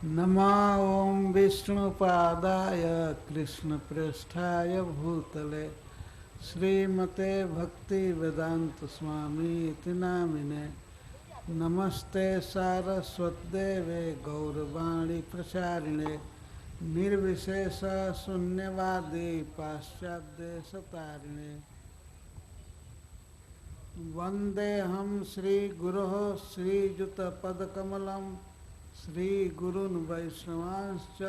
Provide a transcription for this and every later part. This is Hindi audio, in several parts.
नमा ओं विष्णुपादाय कृष्णप्रेष्ठाय भूतले श्रीमते भक्तिवेदांत स्वामी इति नामिने नमस्ते सारस्वतदेवे गौरवाणी प्रचारिणे निर्विशेष शून्यवादी पाश्चात्यदेशतारिणे वंदेहम श्रीगुरोः श्रीयुतपदकमलं श्रीगुरून् वैष्णवांश्च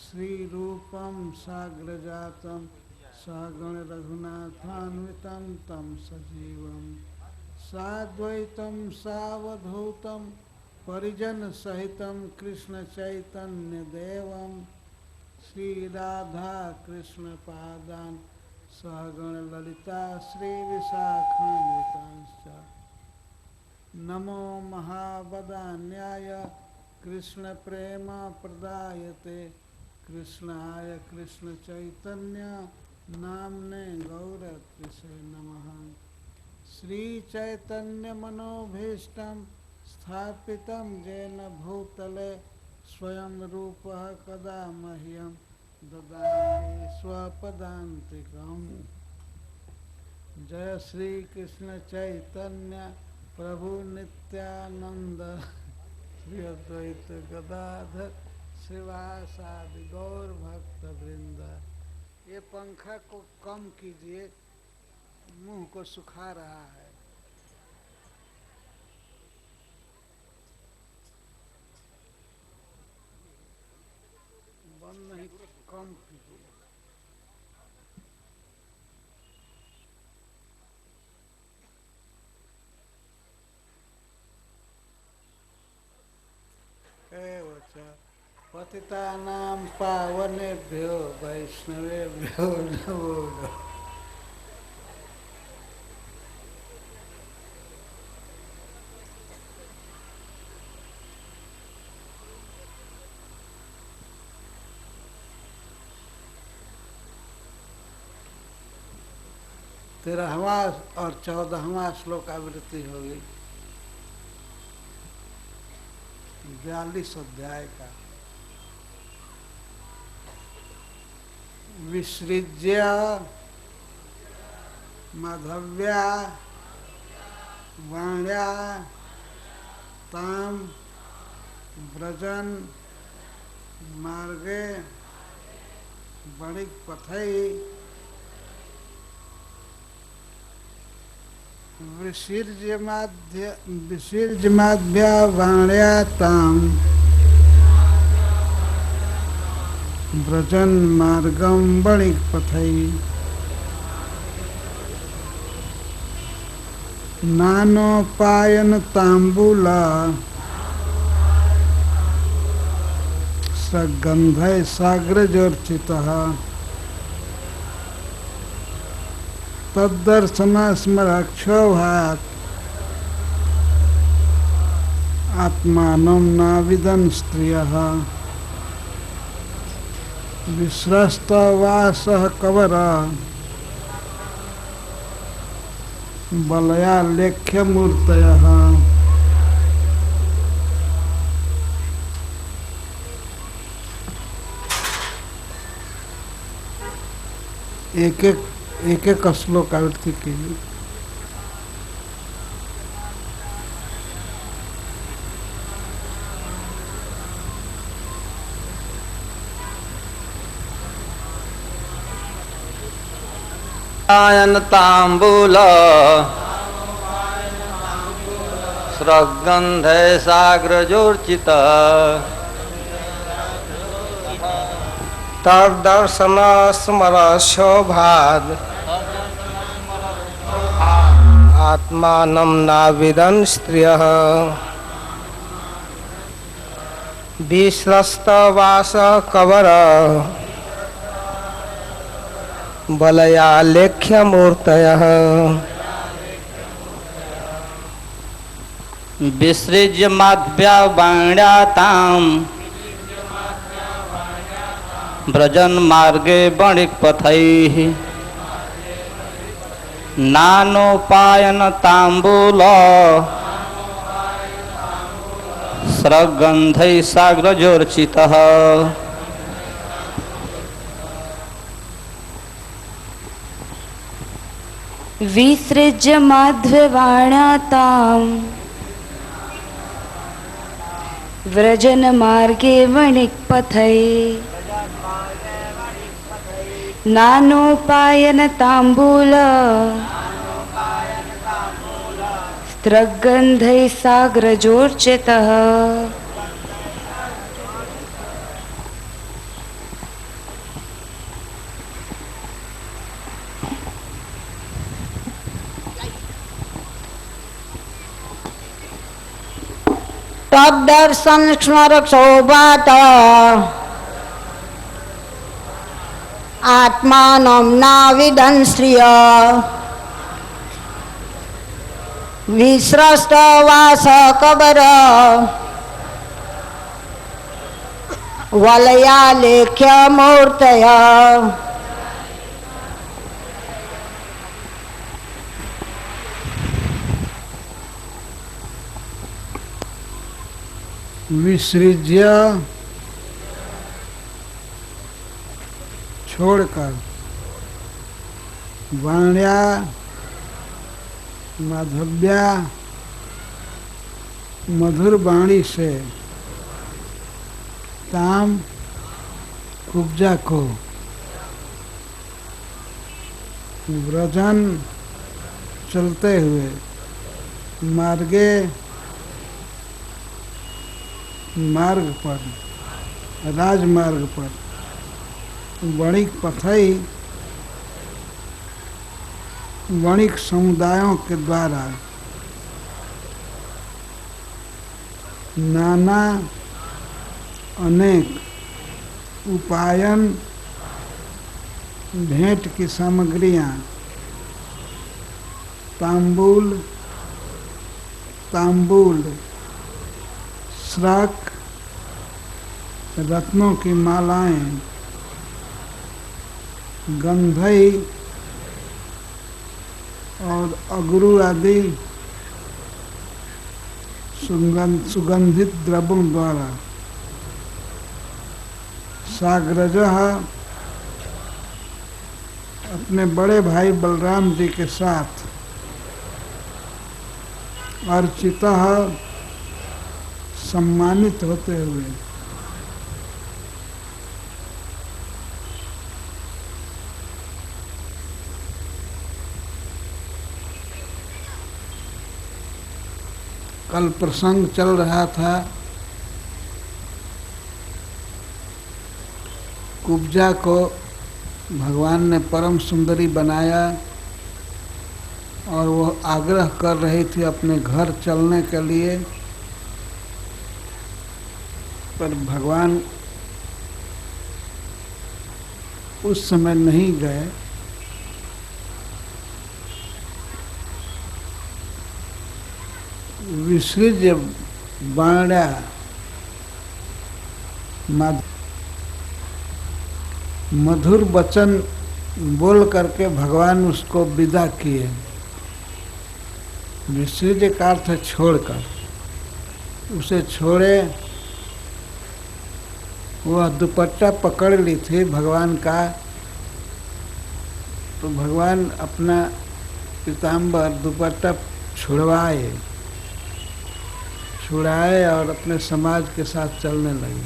श्रीरूपं साग्रजातं सहगण रघुनाथान्वितं तं सजीवं साद्वैतं सावधूतं परिजनसहितं कृष्णचैतन्यदेवं श्रीराधाकृष्णपादान् सहगण ललिता श्रीविशाखान्वितांश्च नमो महावदान्याय कृष्णप्रेम प्रदायते कृष्णाय कृष्णचैतन्य नाम्ने गौरत्रिसे नमः। श्रीचैतन्यमनोभीष्टं स्थापितं येन भूतले स्वयं रूपः कदा मह्यं ददाति स्वपदान्तिकम्। जय श्री कृष्ण चैतन्य प्रभु नित्यानंद श्री अद्वैत गदाधर श्रीवासादि गौर भक्त वृंद। ये पंखा को कम कीजिए, मुंह को सुखा रहा है। बंद नहीं, कम कीजिए। पतितानां पावनेभ्यो वैष्णवेभ्यो नमो नमः। तेरहवां और 14वां श्लोक आवृत्ति होगी 42 अध्याय का। विसृज्य माधव्या वाण्या ताम व्रजन मार्गे बणिक पथई विसृज्यमाद्या वाण्या ताम व्रजन मार्गम बणिक पथई नानोपायन तांबूला सगंधय साग्रजोर्चितः तद्दर्शनस्मरक्षोभात् आत्मानं नाविदन् स्त्रियः विस्रस्तवासः कवर बलयालेख्यमूर्तयः। एक एक श्लोक आवृत्ति कीजिए। आयन तांबूल स्रगंधे साग्रजोर्चित तद्दर्शन स्मर शोभाद आत्मानं नाविदन् स्त्रियः विस्रस्तवास कवर बलयालेख्यमूर्तयः विसृज्यमाद्या वाण्या ताम व्रजन मार्गे बणिक पथैः नानोपायन तांबूल स्रग्गन्धैः साग्रजोर्चितः विसृज्य माध्ववाणाताम् व्रजनमार्गे वणिक्पथैः नानोपायनताम्बूल स्रग्गन्धैः साग्रजोर्चितः तद्दर्शन स्मरक शोभात आत्मानं नाविदन् श्रिय विस्रष्टवास कबर वलयालेख्य मूर्तय विसृज्य छोड़कर, वाण्या माधव्या मधुर वाणी से, ताम कुब्जा को, व्रजन चलते हुए, मार्गे मार्ग पर, राजमार्ग पर, वणिक पथई वणिक समुदायों के द्वारा नाना अनेक उपायन भेंट की सामग्रियां, तांबूल तांबूल श्राक, रत्नों की मालाएं, गंधई और अगरू आदि सुगंधित द्रव्यों द्वारा साग्रजः अपने बड़े भाई बलराम जी के साथ अर्चितः सम्मानित होते हुए कल प्रसंग चल रहा था कुब्जा को भगवान ने परम सुंदरी बनाया और वो आग्रह कर रही थी अपने घर चलने के लिए, पर भगवान उस समय नहीं गए। विसृज्य बाण्या मधुर वचन बोल करके भगवान उसको विदा किए। विसृज्य का अर्थ छोड़कर, उसे छोड़े। वह दुपट्टा पकड़ ली थी भगवान का, तो भगवान अपना पीताम्बर दुपट्टा छुड़ाए और अपने समाज के साथ चलने लगे।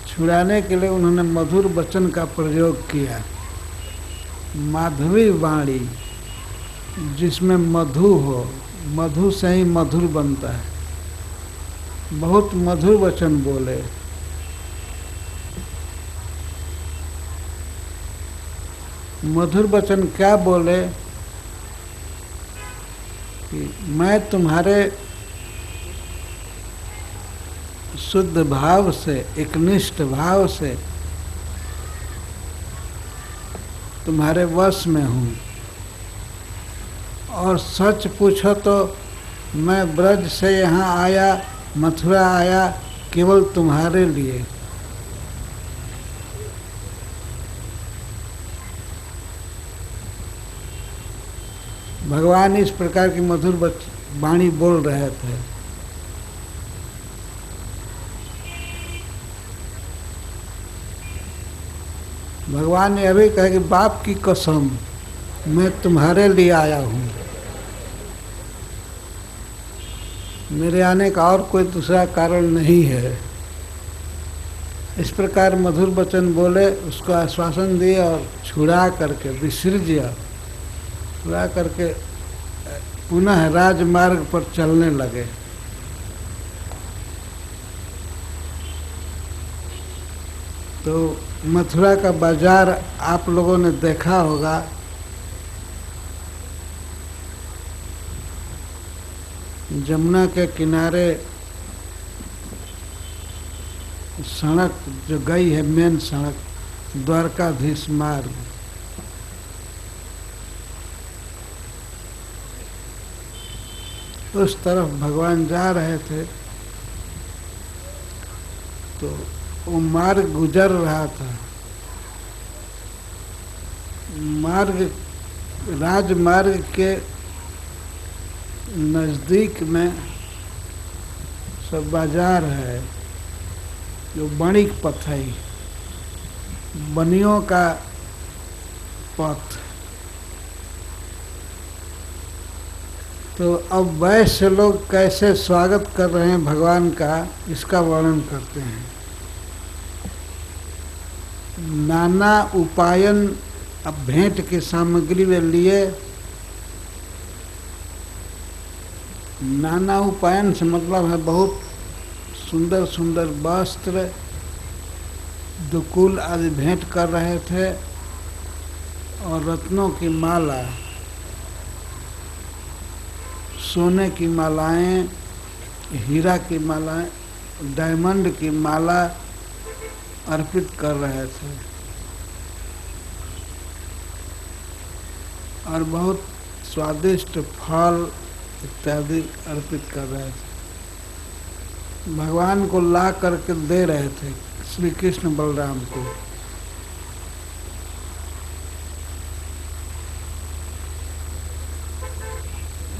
छुड़ाने के लिए उन्होंने मधुर वचन का प्रयोग किया। माधवी वाणी, जिसमें मधु हो, मधु से ही मधुर बनता है। बहुत मधुर वचन बोले। मधुर वचन क्या बोले कि मैं तुम्हारे शुद्ध भाव से, एकनिष्ठ भाव से तुम्हारे वश में हूँ, और सच पूछो तो मैं ब्रज से यहाँ आया, मथुरा आया केवल तुम्हारे लिए। भगवान इस प्रकार की मधुर वाणी बोल रहे थे। भगवान ने अभी कहा कि बाप की कसम मैं तुम्हारे लिए आया हूँ, मेरे आने का और कोई दूसरा कारण नहीं है। इस प्रकार मधुर वचन बोले, उसको आश्वासन दिए और छुड़ा करके विसर्ज्य छुड़ा करके पुनः राजमार्ग पर चलने लगे। तो मथुरा का बाजार आप लोगों ने देखा होगा, जमुना के किनारे सड़क जो गई है, मेन सड़क, द्वारकाधीश मार्ग, उस तरफ भगवान जा रहे थे। तो वो मार्ग गुजर रहा था। मार्ग राजमार्ग के नज़दीक में सब बाजार है, जो बणिक पथ है, बनियों का पथ। तो अब वैश्य लोग कैसे स्वागत कर रहे हैं भगवान का, इसका वर्णन करते हैं। नाना उपायन, अब भेंट की सामग्री वे लिए। नाना उपायन से मतलब है बहुत सुंदर सुंदर वस्त्र, दुकुल आदि भेंट कर रहे थे, और रत्नों की माला, सोने की मालाएं, हीरा की मालाएं, डायमंड की माला अर्पित कर रहे थे, और बहुत स्वादिष्ट फल इत्यादि अर्पित कर रहे थे। भगवान को ला करके दे रहे थे, श्री कृष्ण बलराम को।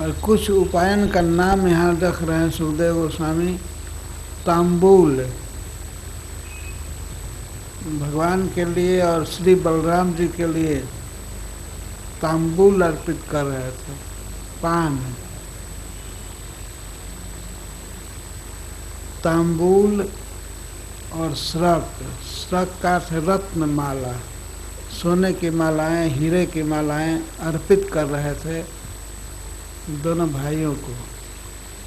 और कुछ उपायन का नाम यहाँ रख रहे हैं सुखदेव गोस्वामी। तांबूल भगवान के लिए और श्री बलराम जी के लिए तांबूल अर्पित कर रहे थे। पान, तांबूल और श्रक, श्रक का अर्थ रत्न माला, सोने की मालाएं, हीरे की मालाएं अर्पित कर रहे थे दोनों भाइयों को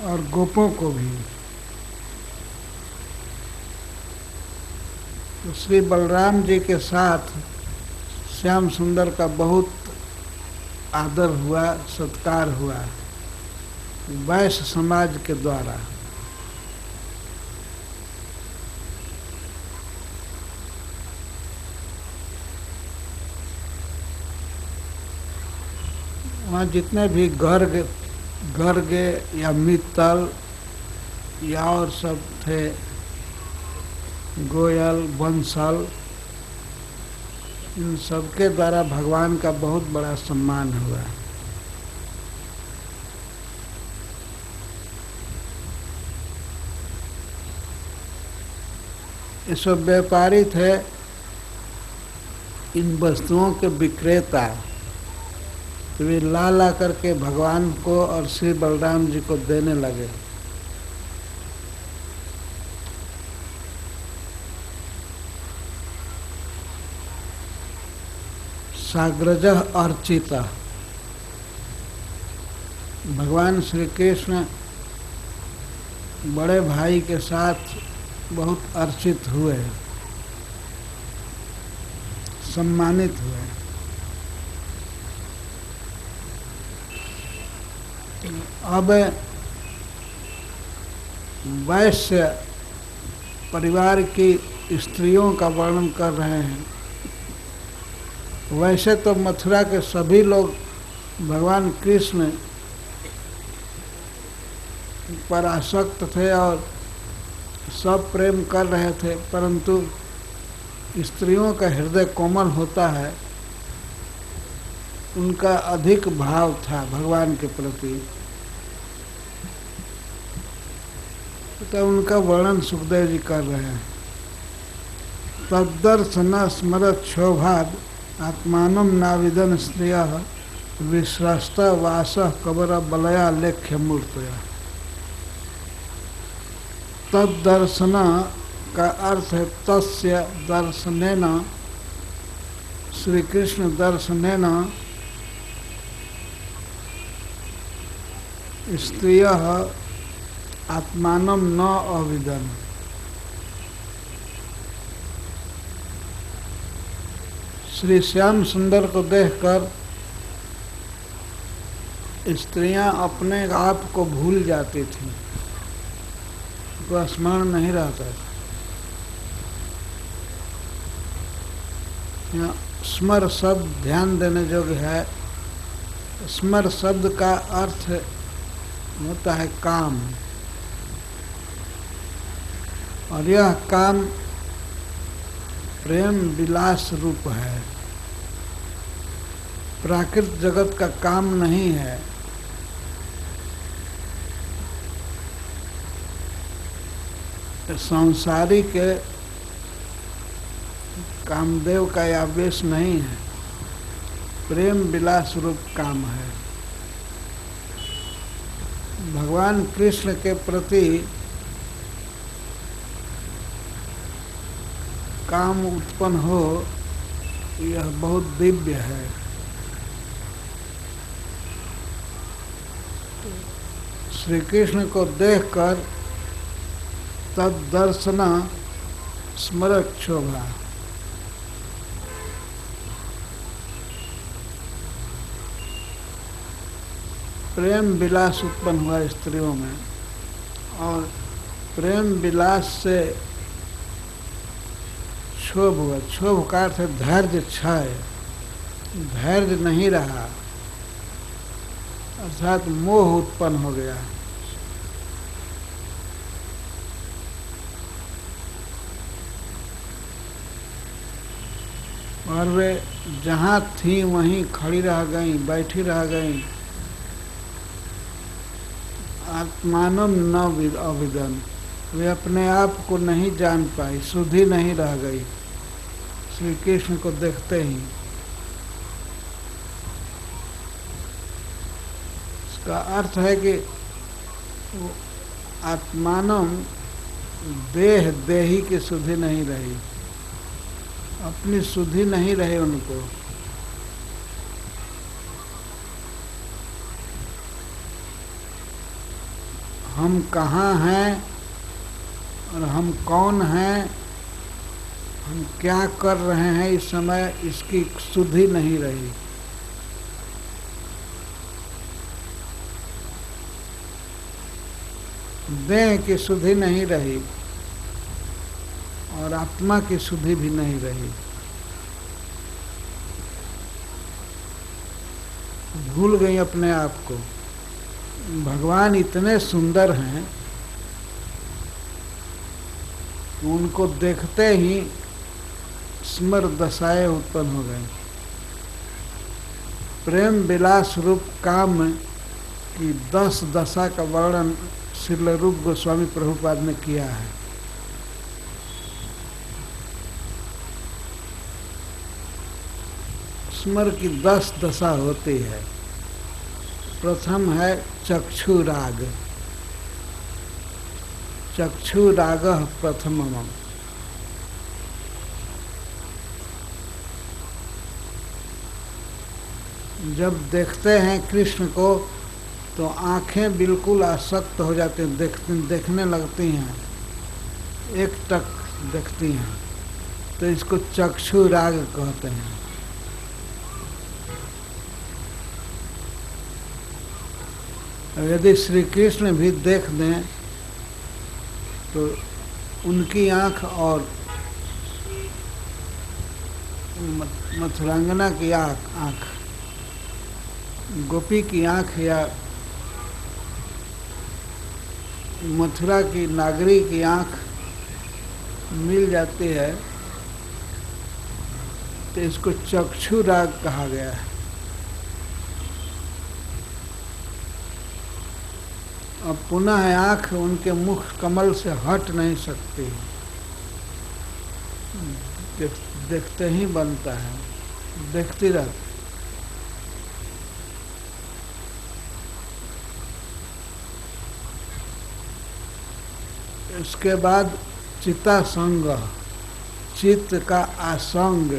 और गोपों को भी। तो श्री बलराम जी के साथ श्याम सुंदर का बहुत आदर हुआ, सत्कार हुआ वैश्य समाज के द्वारा। वहाँ जितने भी गर्ग या मित्तल या और सब थे, गोयल, बंसल, इन सबके द्वारा भगवान का बहुत बड़ा सम्मान हुआ। ये सब व्यापारी थे, इन वस्तुओं के विक्रेता। तो वे ला ला करके भगवान को और श्री बलराम जी को देने लगे। साग्रजः अर्चिता, भगवान श्री कृष्ण बड़े भाई के साथ बहुत अर्चित हुए, सम्मानित हुए। अब वैश्य परिवार की स्त्रियों का वर्णन कर रहे हैं। वैसे तो मथुरा के सभी लोग भगवान कृष्ण पर आसक्त थे और सब प्रेम कर रहे थे, परंतु स्त्रियों का हृदय कोमल होता है, उनका अधिक भाव था भगवान के प्रति। तो उनका वर्णन सुखदेव जी कर रहे हैं। तद्दर्शन स्मरत शोभाद आत्मानं नाविदन स्त्रियः विश्रस्त वासः कबर बलया लेख्य मूर्तया। तद्दर्शन का अर्थ है तस्य दर्शनेन, श्री कृष्ण दर्शनेन स्त्रियः आत्मानं न अविदन्। श्री श्याम सुंदर को देखकर स्त्रियां अपने आप को भूल जाती थीं, उनको स्मरण नहीं रहता था। यहाँ स्मर शब्द ध्यान देने योग्य है। स्मर शब्द का अर्थ होता है काम, और यह काम प्रेम विलास रूप है, प्राकृत जगत का काम नहीं है। सांसारिक कामदेव का आवेश नहीं है, प्रेम विलास रूप काम है। भगवान कृष्ण के प्रति काम उत्पन्न हो, यह बहुत दिव्य है। श्री कृष्ण को देखकर तद्दर्शन स्मरत शोभा, प्रेम विलास उत्पन्न हुआ स्त्रियों में, और प्रेम विलास से क्षोभ हुआ। क्षोभ का अर्थ है धैर्य क्षय, धैर्य नहीं रहा, अर्थात मोह उत्पन्न हो गया। और वे जहाँ थी वहीं खड़ी रह गई, बैठी रह गई। आत्मानं न अविदन्, वे अपने आप को नहीं जान पाई, शुद्धि नहीं रह गई श्री कृष्ण को देखते ही। इसका अर्थ है कि आत्मानं देह देही की शुद्धि नहीं रही, अपनी शुद्धि नहीं रही उनको। हम कहाँ हैं और हम कौन हैं, हम क्या कर रहे हैं इस समय, इसकी शुद्धि नहीं रही। देह की शुद्धि नहीं रही और आत्मा की शुद्धि भी नहीं रही। भूल गई अपने आप को। भगवान इतने सुंदर हैं, उनको देखते ही स्मर दशाएं उत्पन्न हो गए। प्रेम विलास रूप काम की 10 दशा का वर्णन श्रील रूप गोस्वामी प्रभुपाद ने किया है। स्मर की 10 दशा होती है। प्रथम है चक्षु राग, चक्षु राग प्रथमम। जब देखते हैं कृष्ण को तो आंखें बिल्कुल आसक्त हो जाती हैं, देखने लगती हैं, एक टक देखती हैं, तो इसको चक्षु राग कहते हैं। यदि श्री कृष्ण भी देख दें तो उनकी आंख और मथुरांगना की आंख, गोपी की आंख या मथुरा की नागरी की आंख मिल जाती है, तो इसको चक्षु राग कहा गया है। अब पुनः आंख उनके मुख कमल से हट नहीं सकती, देखते ही बनता है, देखती रहती। इसके बाद चित्ता संग, चित्त का आसंग,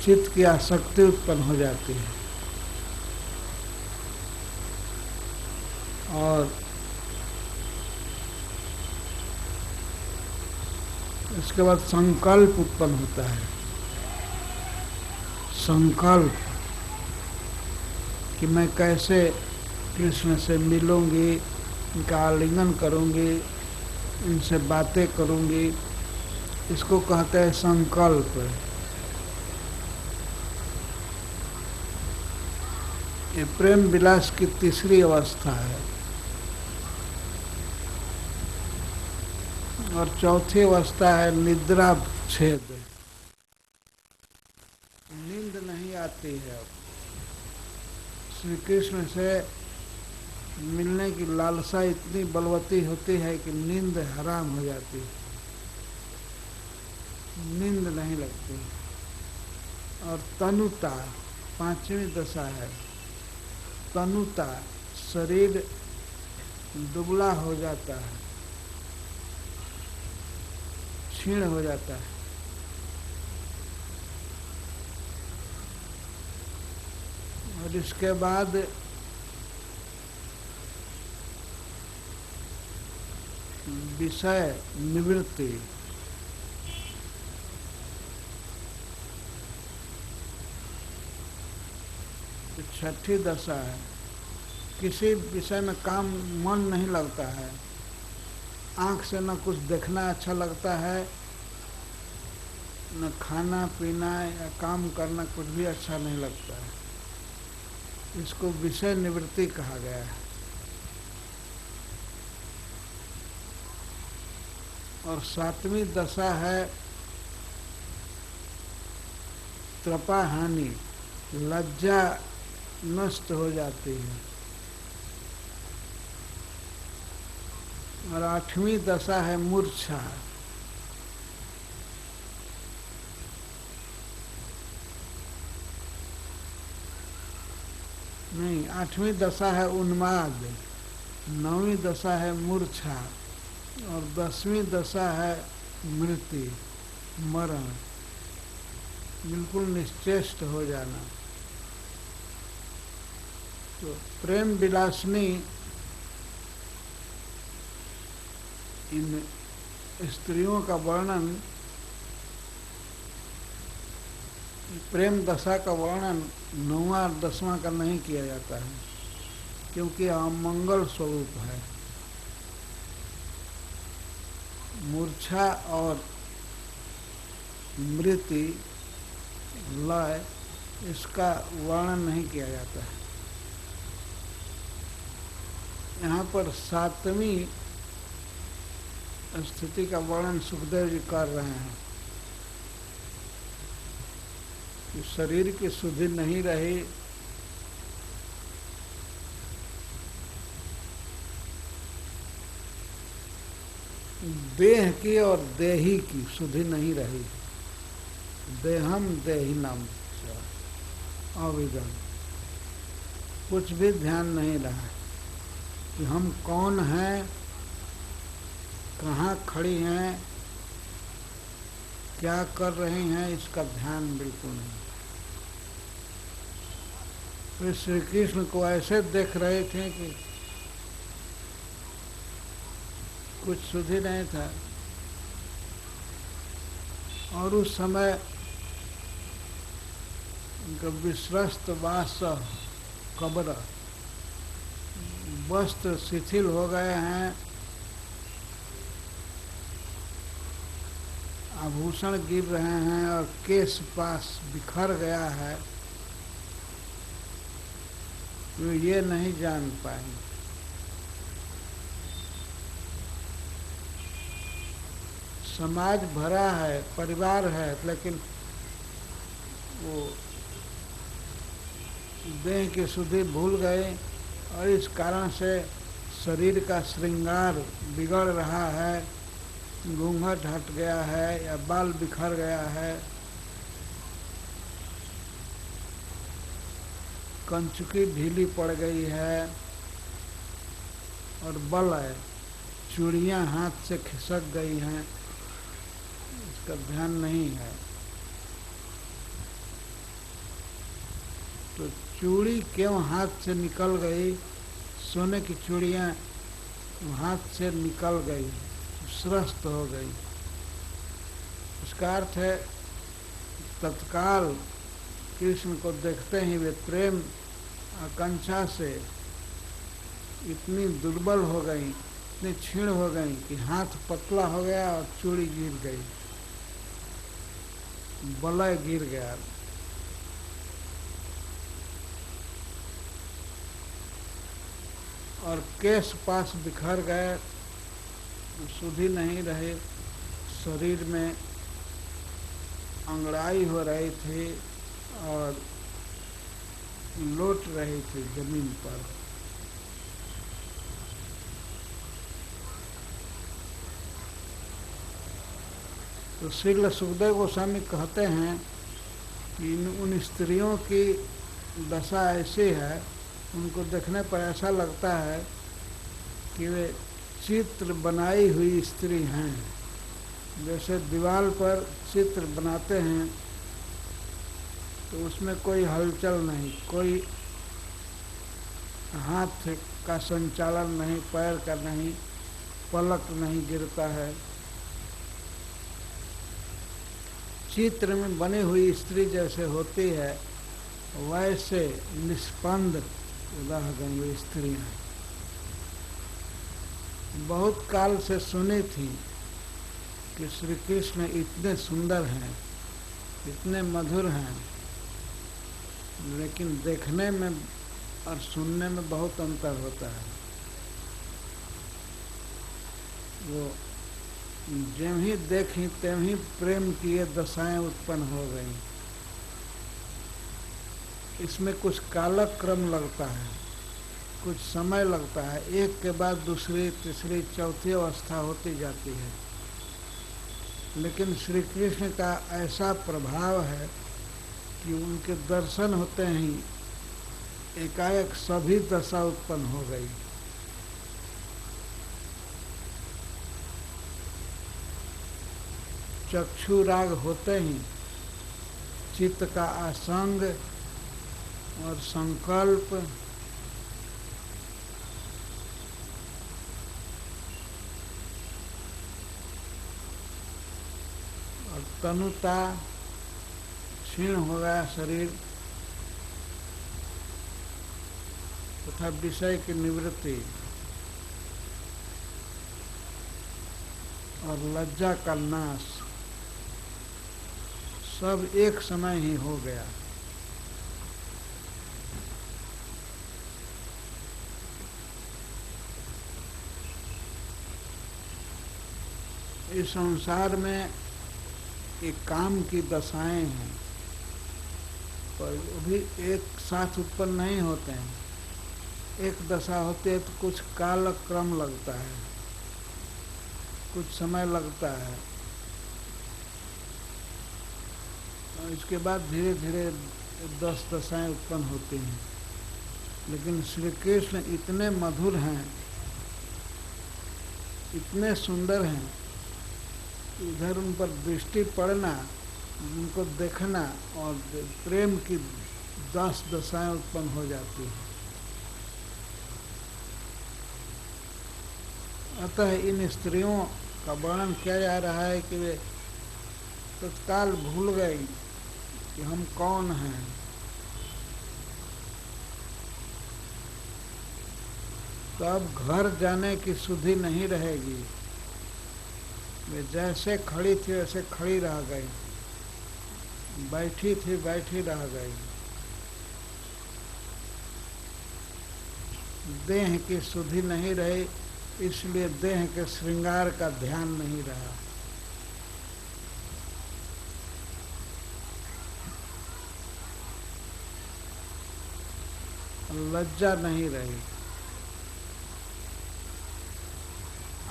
चित्त की आसक्ति उत्पन्न हो जाती है। और इसके बाद संकल्प उत्पन्न होता है। संकल्प कि मैं कैसे कृष्ण से मिलूंगी, इनका आलिंगन करूंगी, इनसे बातें करूंगी, इसको कहते हैं संकल्प। ये प्रेम विलास की तीसरी अवस्था है। और चौथी अवस्था है निद्रा छेद। नींद नहीं आती है। श्री कृष्ण से मिलने की लालसा इतनी बलवती होती है कि नींद हराम हो जाती है, नींद नहीं लगती। और तनुता पांचवी दशा है। तनुता, शरीर दुबला हो जाता है, क्षीण हो जाता है। और इसके बाद विषय निवृत्ति। छठी दशा है। किसी विषय में काम मन नहीं लगता है, आंख से न कुछ देखना अच्छा लगता है, न खाना पीना या काम करना कुछ भी अच्छा नहीं लगता है। इसको विषय निवृत्ति कहा गया है। और सातवीं दशा है त्रपा हानि, लज्जा नष्ट हो जाती है। और आठवीं दशा है मूर्छा। नहीं, आठवीं दशा है उन्माद, नौवीं दशा है मूर्छा, और 10वीं दशा है मृत्यु, मरण, बिल्कुल निश्चेष्ट हो जाना। तो प्रेम विलासिनी इन स्त्रियों का वर्णन, प्रेम दशा का वर्णन 9वां और 10वां का नहीं किया जाता है, क्योंकि अमंगल स्वरूप है। मूर्छा और मृत्यु, लय, इसका वर्णन नहीं किया जाता है। यहाँ पर 7वीं स्थिति का वर्णन सुखदेव जी कर रहे हैं कि शरीर की शुद्धि नहीं रही, देह की और देही की शुद्धि नहीं रही। देहम देही नाम अविदम, कुछ भी ध्यान नहीं रहा कि हम कौन हैं, कहाँ खड़ी हैं, क्या कर रहे हैं, इसका ध्यान बिल्कुल नहीं। तो श्री कृष्ण को ऐसे देख रहे थे कि कुछ शुद्धि नहीं था। और उस समय उनका विश्रस्त वास कब्र, वस्त्र शिथिल हो गए हैं, आभूषण गिर रहे हैं और केश पास बिखर गया है, तो ये नहीं जान पाएंगे। समाज भरा है, परिवार है, लेकिन वो देह की शुद्धि भूल गए और इस कारण से शरीर का श्रृंगार बिगड़ रहा है, घूंघट हट गया है या बाल बिखर गया है, कंचुकी ढीली पड़ गई है और बल है, चूड़ियाँ हाथ से खिसक गई हैं, इसका ध्यान नहीं है। तो चूड़ी क्यों हाथ से निकल गई, सोने की चूड़ियाँ हाथ से निकल गई, श्रस्त हो गई। इसका अर्थ है तत्काल कृष्ण को देखते ही वे प्रेम आकांक्षा से इतनी दुर्बल हो गई, इतनी क्षीण हो गई कि हाथ पतला हो गया और चूड़ी गिर गई, बलय गिर गया। और केश पास बिखर गए, सुधि नहीं रहे, शरीर में अंगड़ाई हो रही थी और लौट रही थी जमीन पर। तो श्रील सुखदेव गोस्वामी कहते हैं कि उन स्त्रियों की दशा ऐसी है, उनको देखने पर ऐसा लगता है कि वे चित्र बनाई हुई स्त्री हैं। जैसे दीवार पर चित्र बनाते हैं तो उसमें कोई हलचल नहीं, कोई हाथ का संचालन नहीं, पैर का नहीं, पलक नहीं गिरता है। चित्र में बनी हुई स्त्री जैसे होती है वैसे निष्पन्द रह गई वो स्त्रियाँ। बहुत काल से सुनी थी कि श्री कृष्ण इतने सुंदर हैं, इतने मधुर हैं, लेकिन देखने में और सुनने में बहुत अंतर होता है। वो जब ही देखी तब ही प्रेम की ये दशाएं उत्पन्न हो गई। इसमें कुछ कालक्रम लगता है, कुछ समय लगता है, एक के बाद दूसरी तीसरी चौथी अवस्था होती जाती है। लेकिन श्री कृष्ण का ऐसा प्रभाव है कि उनके दर्शन होते ही एकाएक सभी दशा उत्पन्न हो गई। चक्षु राग होते ही चित्त का आसंग और संकल्प और तनुता क्षीण हो गया शरीर तथा विषय की निवृत्ति और लज्जा का नाश सब एक समय ही हो गया। इस संसार में एक काम की दशाएं हैं, पर वो भी एक साथ उत्पन्न नहीं होते हैं। एक दशा होती है तो कुछ काल क्रम लगता है, कुछ समय लगता है और इसके बाद धीरे धीरे 10 दशाएं उत्पन्न होती हैं। लेकिन श्री कृष्ण इतने मधुर हैं, इतने सुंदर हैं, इधर उन पर दृष्टि पड़ना, उनको देखना और प्रेम की 10 दशाएं उत्पन्न हो जाती हैं। अतः इन स्त्रियों का वर्णन किया जा रहा है कि वे तत्काल भूल गई कि हम कौन हैं। तो अब घर जाने की सुधि नहीं रहेगी। वे जैसे खड़ी थी वैसे खड़ी रह गई, बैठी थी बैठी रह गई। देह की सुधि नहीं रही, इसलिए देह के श्रृंगार का ध्यान नहीं रहा। लज्जा नहीं रही।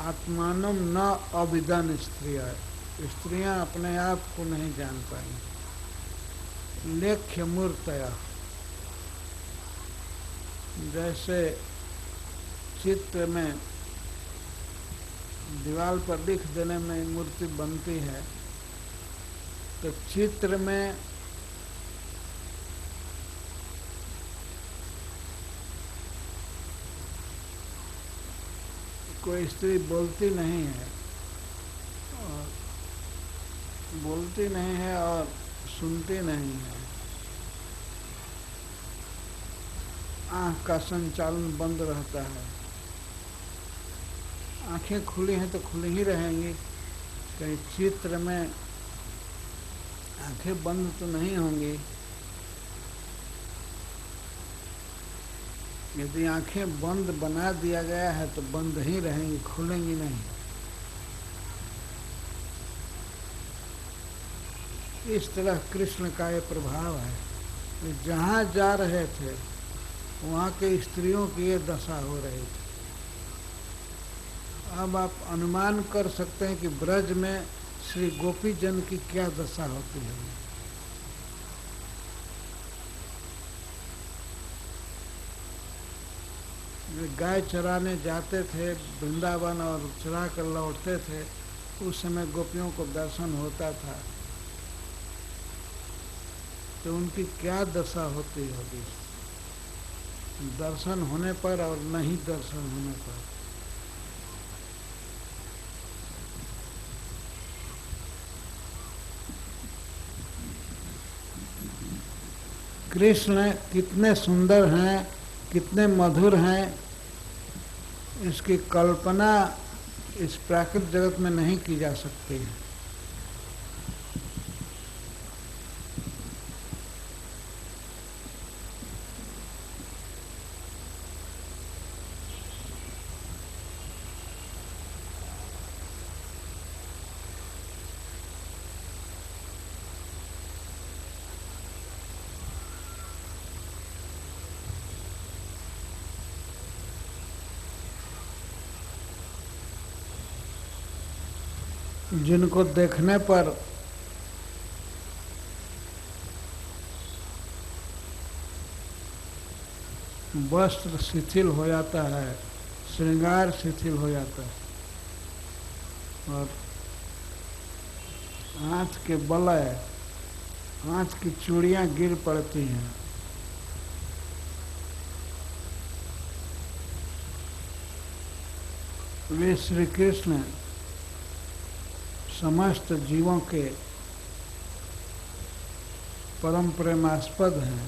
आत्मानम न अविदन स्त्रियां अपने आप को नहीं जान पाई। लेख्य मूर्तया जैसे चित्र में दीवार पर लिख देने में मूर्ति बनती है, तो चित्र में कोई स्त्री बोलती नहीं है और सुनती नहीं है। आँख का संचालन बंद रहता है। आँखें खुली हैं तो खुली ही रहेंगी, कहीं चित्र में आँखें बंद तो नहीं होंगी। यदि आँखें बंद बना दिया गया है तो बंद ही रहेंगी, खुलेंगी नहीं। इस तरह कृष्ण का ये प्रभाव है कि जहाँ जा रहे थे वहाँ के स्त्रियों की ये दशा हो रही थी। अब आप अनुमान कर सकते हैं कि ब्रज में श्री गोपी जन की क्या दशा होती है। वे गाय चराने जाते थे वृंदावन और चरा कर लौटते थे, उस समय गोपियों को दर्शन होता था, तो उनकी क्या दशा होती होगी दर्शन होने पर और नहीं दर्शन होने पर। कृष्ण कितने सुंदर हैं, कितने मधुर हैं, इसकी कल्पना इस प्राकृतिक जगत में नहीं की जा सकती है। जिनको देखने पर वस्त्र शिथिल हो जाता है, श्रृंगार शिथिल हो जाता है और हाथ के बलय, हाथ की चूड़ियां गिर पड़ती हैं। वे श्री कृष्ण समस्त जीवों के परम प्रेमास्पद हैं।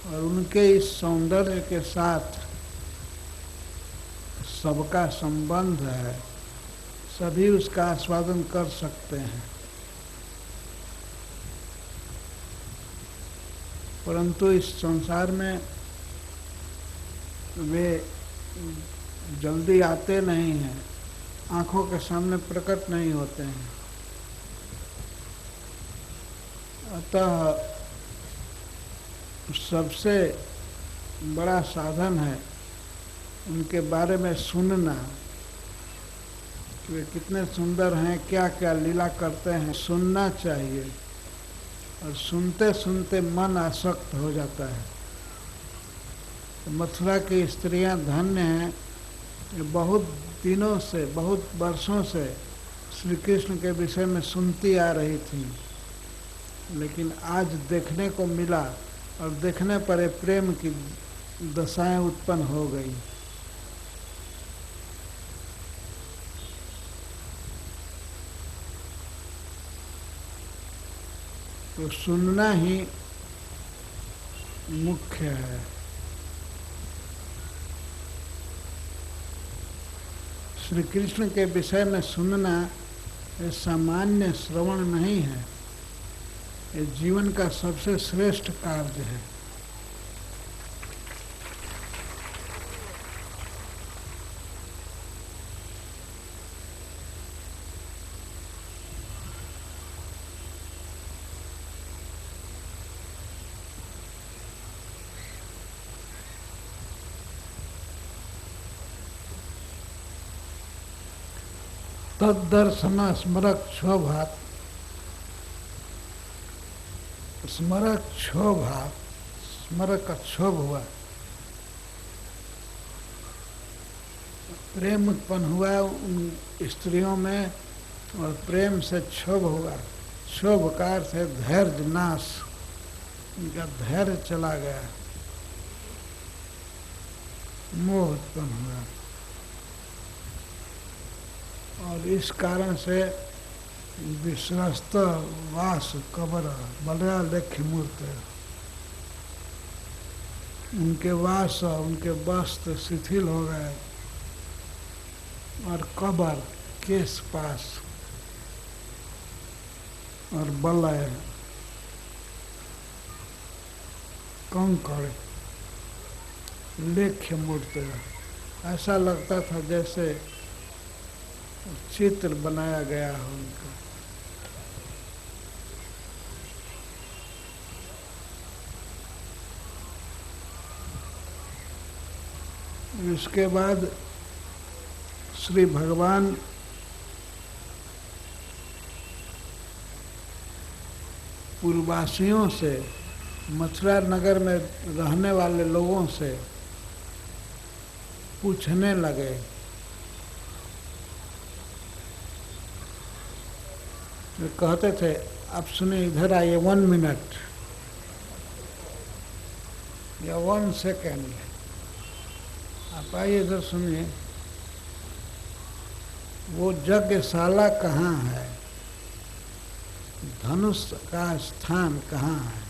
और उनके इस सौंदर्य के साथ सबका संबंध है, सभी उसका आस्वादन कर सकते हैं। परंतु इस संसार में वे जल्दी आते नहीं हैं, आंखों के सामने प्रकट नहीं होते हैं। अतः सबसे बड़ा साधन है उनके बारे में सुनना कि वे कितने सुंदर हैं, क्या क्या लीला करते हैं, सुनना चाहिए। और सुनते सुनते मन आसक्त हो जाता है। तो मथुरा की स्त्रियां धन्य हैं, बहुत दिनों से, बहुत वर्षों से श्री कृष्ण के विषय में सुनती आ रही थी, लेकिन आज देखने को मिला और देखने पर एक प्रेम की दशाएं उत्पन्न हो गई। तो सुनना ही मुख्य है। श्री कृष्ण के विषय में सुनना ये सामान्य श्रवण नहीं है, ये जीवन का सबसे श्रेष्ठ कार्य है। तद्दर्शन स्मरक क्षोभात, स्मरक क्षोभा, स्मरक का क्षोभ हुआ, प्रेम उत्पन्न हुआ उन स्त्रियों में और प्रेम से क्षोभ हुआ। क्षोभ का अर्थ है धैर्य नाश, उनका धैर्य चला गया, मोह उत्पन्न हुआ और इस कारण से विश्वस्त वास कबर बलया लेख्य मूर्त, उनके वास उनके वस्त्र शिथिल हो गए और कबर केस पास और बलय कंकड़ लेख्य मूर्ति, ऐसा लगता था जैसे चित्र बनाया गया हो उनका। इसके बाद श्री भगवान पूर्ववासियों से, मथुरा नगर में रहने वाले लोगों से पूछने लगे, वे कहते थे आप सुनिए, इधर आइए 1 मिनट या 1 सेकेंड, आप आइए इधर सुनिए, वो यज्ञशाला कहाँ है, धनुष का स्थान कहाँ है।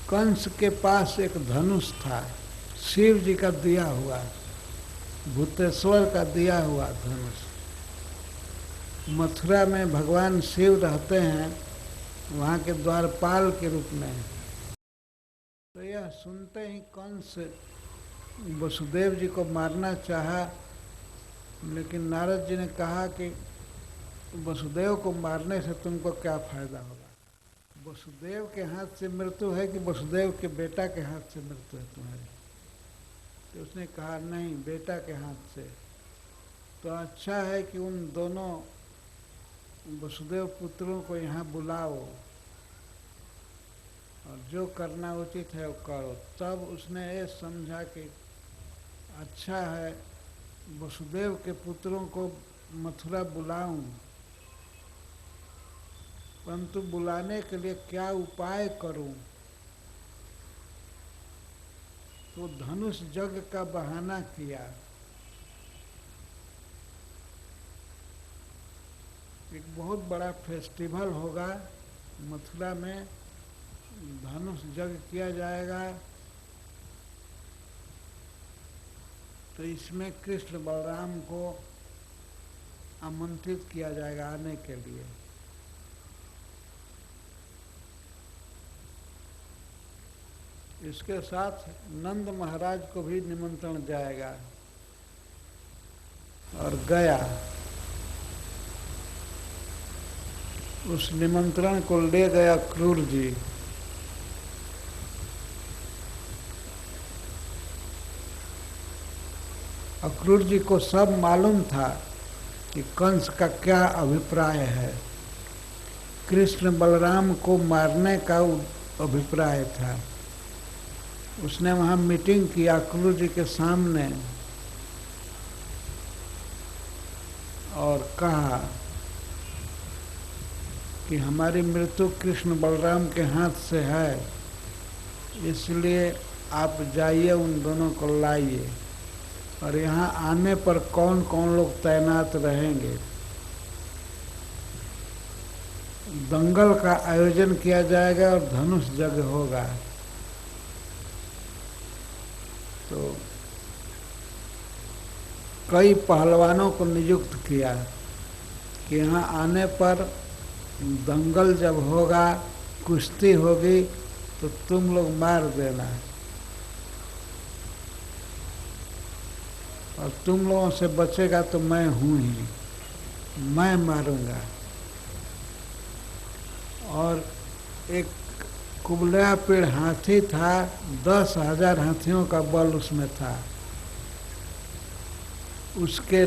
कंस के पास एक धनुष था, शिव जी का दिया हुआ, भूतेश्वर का दिया हुआ धनुष। मथुरा में भगवान शिव रहते हैं, वहाँ के द्वारपाल के रूप में। तो यह सुनते ही कंस वसुदेव जी को मारना चाहा, लेकिन नारद जी ने कहा कि वसुदेव को मारने से तुमको क्या फायदा होगा। वसुदेव के हाथ से मृत्यु है कि वसुदेव के बेटा के हाथ से मृत्यु है तुम्हारी। तो उसने कहा नहीं, बेटा के हाथ से। तो अच्छा है कि उन दोनों वसुदेव पुत्रों को यहाँ बुलाओ और जो करना उचित है वो करो। तब उसने ये समझा कि अच्छा है वसुदेव के पुत्रों को मथुरा बुलाऊं, परंतु बुलाने के लिए क्या उपाय करूं। तो धनुष यज्ञ का बहाना किया। एक बहुत बड़ा फेस्टिवल होगा मथुरा में, धनुष यज्ञ किया जाएगा, तो इसमें कृष्ण बलराम को आमंत्रित किया जाएगा आने के लिए। इसके साथ नंद महाराज को भी निमंत्रण जाएगा और गया। उस निमंत्रण को ले गया क्रूर जी। अक्रूर जी को सब मालूम था कि कंस का क्या अभिप्राय है। कृष्ण बलराम को मारने का अभिप्राय था। उसने वहाँ मीटिंग की अक्रूर जी के सामने और कहा कि हमारी मृत्यु कृष्ण बलराम के हाथ से है, इसलिए आप जाइए उन दोनों को लाइए और यहाँ आने पर कौन कौन लोग तैनात रहेंगे। दंगल का आयोजन किया जाएगा और धनुष यज्ञ होगा। तो कई पहलवानों को नियुक्त किया कि यहाँ आने पर दंगल जब होगा, कुश्ती होगी, तो तुम लोग मार देना और तुम लोगों से बचेगा तो मैं हूँ ही, मैं मारूंगा। और एक कुबला पेड़ हाथी था, 10,000 हाथियों का बल उसमें था। उसके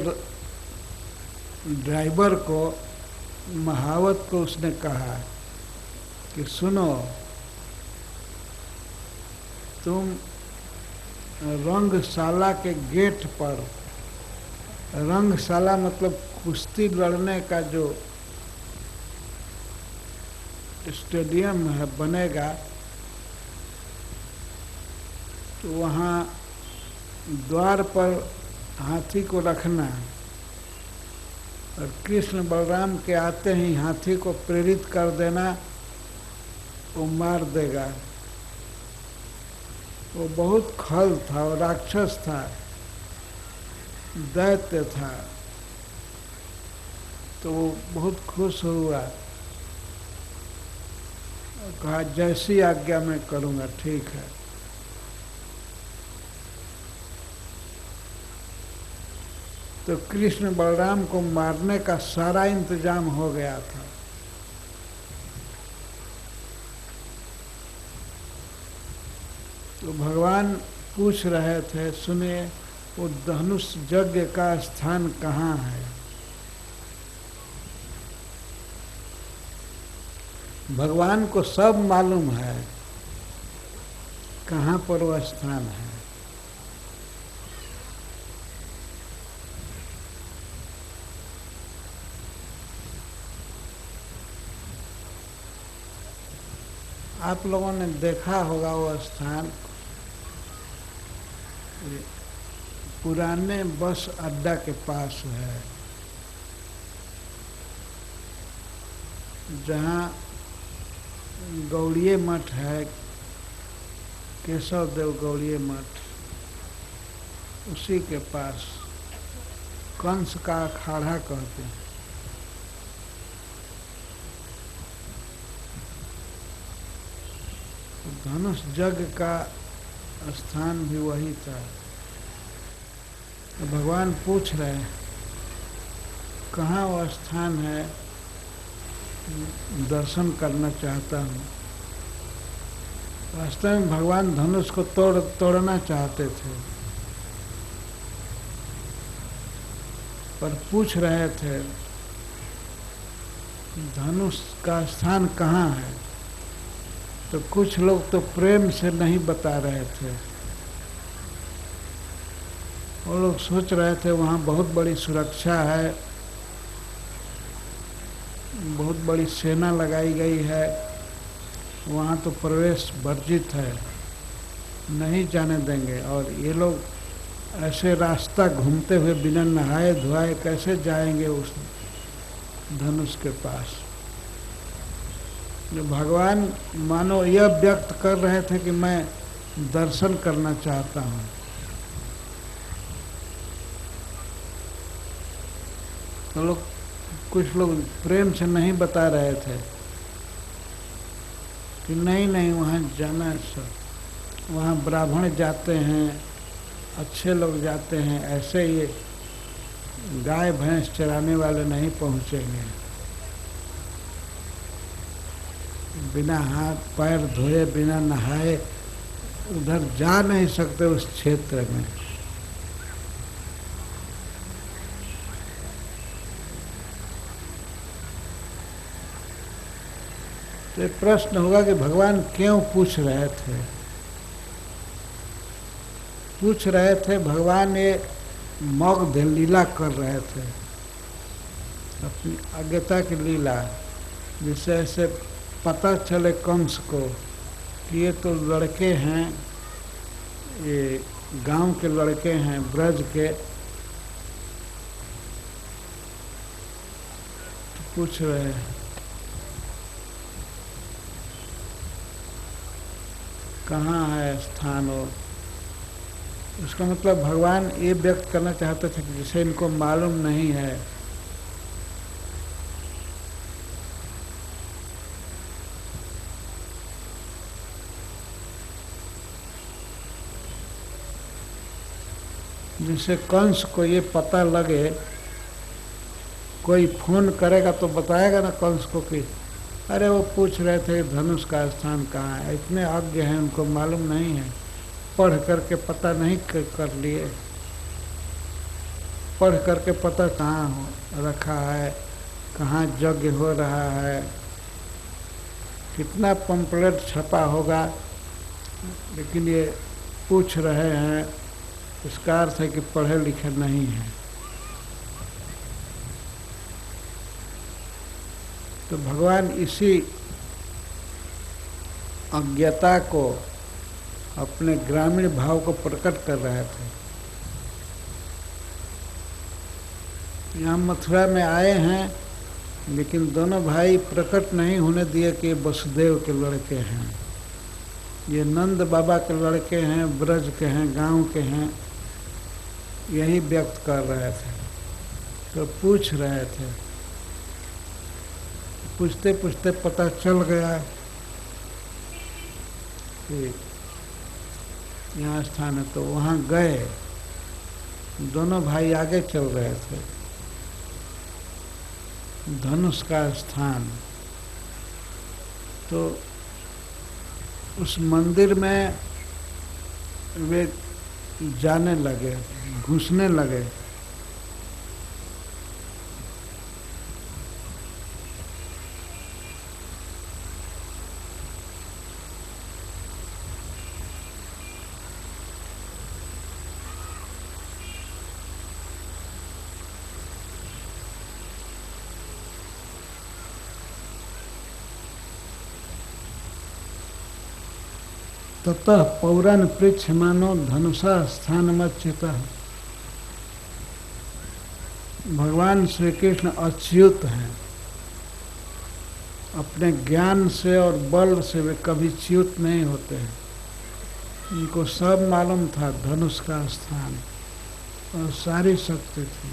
ड्राइवर को महावत को उसने कहा कि सुनो, तुम रंगशाला के गेट पर, रंगशाला मतलब कुश्ती लड़ने का जो स्टेडियम है बनेगा, तो वहाँ द्वार पर हाथी को रखना और कृष्ण बलराम के आते ही हाथी को प्रेरित कर देना, वो मार देगा। वो बहुत खल था, वो राक्षस था, दैत्य था। तो वो बहुत खुश हुआ और कहा जैसी आज्ञा मैं करूँगा, ठीक है। तो कृष्ण बलराम को मारने का सारा इंतजाम हो गया था। तो भगवान पूछ रहे थे, सुनिए, वो धनुष यज्ञ का स्थान कहाँ है? भगवान को सब मालूम है कहाँ पर वो स्थान है। आप लोगों ने देखा होगा वो स्थान, पुराने बस अड्डा के पास है, जहाँ गौड़ीय मठ है, केशव देव गौड़ीय मठ, उसी के पास कंस का अखाड़ा कहते हैं। धनुष यज्ञ का स्थान भी वही था। तो भगवान पूछ रहे हैं कहाँ वो स्थान है, दर्शन करना चाहता हूँ। वास्तव में भगवान धनुष को तोड़ना चाहते थे, पर पूछ रहे थे धनुष का स्थान कहाँ है। तो कुछ लोग तो प्रेम से नहीं बता रहे थे, वो लोग सोच रहे थे वहाँ बहुत बड़ी सुरक्षा है, बहुत बड़ी सेना लगाई गई है, वहाँ तो प्रवेश वर्जित है, नहीं जाने देंगे। और ये लोग ऐसे रास्ता घूमते हुए बिना नहाए धोए कैसे जाएंगे उस धनुष के पास। भगवान मानो यह व्यक्त कर रहे थे कि मैं दर्शन करना चाहता हूँ। तो लोग, कुछ लोग प्रेम से नहीं बता रहे थे कि नहीं नहीं वहाँ जाना है, सब वहाँ ब्राह्मण जाते हैं, अच्छे लोग जाते हैं, ऐसे ये गाय भैंस चराने वाले नहीं पहुँचेंगे, बिना हाथ पैर धोए बिना नहाए उधर जा नहीं सकते उस क्षेत्र में। तो प्रश्न होगा कि भगवान क्यों पूछ रहे थे? पूछ रहे थे भगवान ये मगध लीला कर रहे थे, अपनी अज्ञता की लीला, जिससे ऐसे पता चले कंस को कि ये तो लड़के हैं, ये गांव के लड़के हैं ब्रज के। तो पूछ रहे हैं कहाँ है स्थान, और उसका मतलब भगवान ये व्यक्त करना चाहते थे कि जिसे इनको मालूम नहीं है। जिससे कंस को ये पता लगे, कोई फोन करेगा तो बताएगा ना कंस को कि अरे वो पूछ रहे थे धनुष का स्थान कहाँ है, इतने अज्ञ हैं उनको मालूम नहीं है, पढ़ करके पता नहीं कर लिए, पढ़ करके पता कहाँ रखा है, कहाँ यज्ञ हो रहा है, कितना पंपलेट छपा होगा, लेकिन ये पूछ रहे हैं, इसका अर्थ है कि पढ़े लिखे नहीं हैं। तो भगवान इसी अज्ञता को, अपने ग्रामीण भाव को प्रकट कर रहे थे। यहाँ मथुरा में आए हैं, लेकिन दोनों भाई प्रकट नहीं होने दिए कि वसुदेव के लड़के हैं, ये नंद बाबा के लड़के हैं, ब्रज के हैं, गांव के हैं, यही व्यक्त कर रहे थे। तो पूछ रहे थे, पूछते पूछते पता चल गया कि यहाँ स्थान है, तो वहाँ गए। दोनों भाई आगे चल रहे थे, धनुष का स्थान। तो उस मंदिर में वे जाने लगे, घुसने लगे। ततः पौरान पृच्छमानो धनुषा स्थानमच्युतः। भगवान श्री कृष्ण अच्युत हैं, अपने ज्ञान से और बल से वे कभी च्युत नहीं होते हैं। उनको सब मालूम था धनुष का स्थान, और सारी शक्ति थी।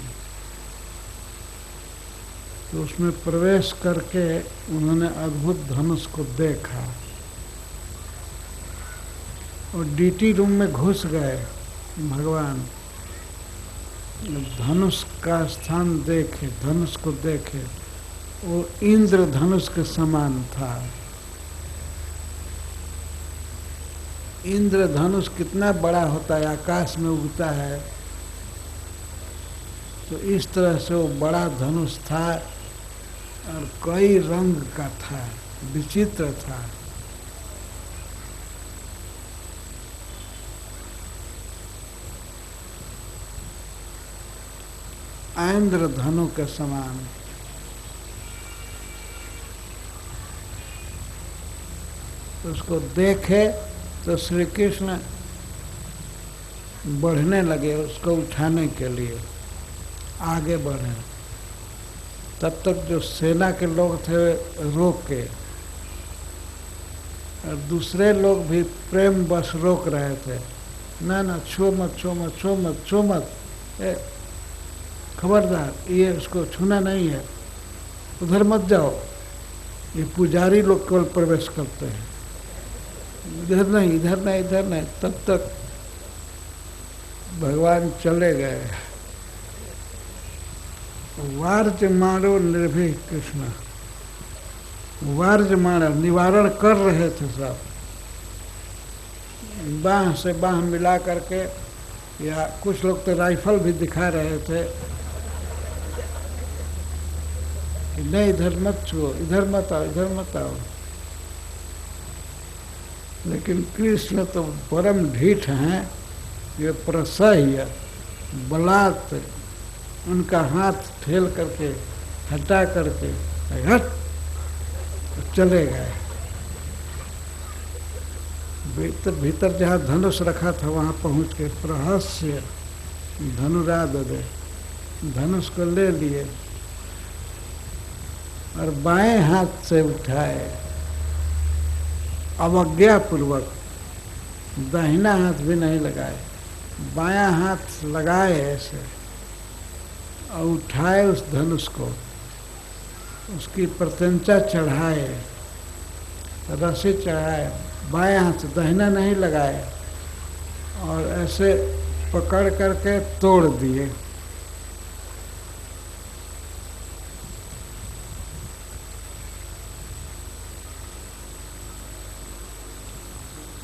तो उसमें प्रवेश करके उन्होंने अद्भुत धनुष को देखा, और डीटी रूम में घुस गए भगवान। धनुष का स्थान देखे, धनुष को देखे, वो इंद्र धनुष के समान था। इंद्र धनुष कितना बड़ा होता है, आकाश में उगता है, तो इस तरह से वो बड़ा धनुष था, और कई रंग का था, विचित्र था। इंद्र धनु के समान। उसको देखे तो श्री कृष्ण बढ़ने लगे उसको उठाने के लिए, आगे बढ़े। तब तक जो सेना के लोग थे रोके, और दूसरे लोग भी प्रेम बस रोक रहे थे, ना ना छो मत, छो मत, छो मत, छो मत, खबरदार, ये उसको छूना नहीं है, उधर मत जाओ। ये पुजारी लोग केवल प्रवेश करते हैं, इधर नहीं, इधर नहीं, इधर नहीं। तब तक भगवान चले गए। वार्ज मारो निर्भीक कृष्ण, वार्ज मारा, निवारण कर रहे थे सब, बाह से बाह मिला करके, या कुछ लोग तो राइफल भी दिखा रहे थे कि नहीं इधर मत छुओ, इधर मत आओ, इधर मत आओ। लेकिन कृष्ण तो परम ढीठ हैं, ये प्रसह्य बलात् उनका हाथ ठेल करके, हटा करके, हट, चले गए। भीतर जहाँ धनुष रखा था वहाँ पहुँच के प्रहस्य धनुराद दे, धनुष को ले लिए और बाएं हाथ से उठाए, अवज्ञा पूर्वक। दाहिना हाथ भी नहीं लगाए, बायां हाथ लगाए ऐसे, और उठाए उस धनुष को, उसकी प्रत्यंचा चढ़ाए, रस्सी चढ़ाए, बाएं हाथ से, दाहिना नहीं लगाए, और ऐसे पकड़ करके तोड़ दिए।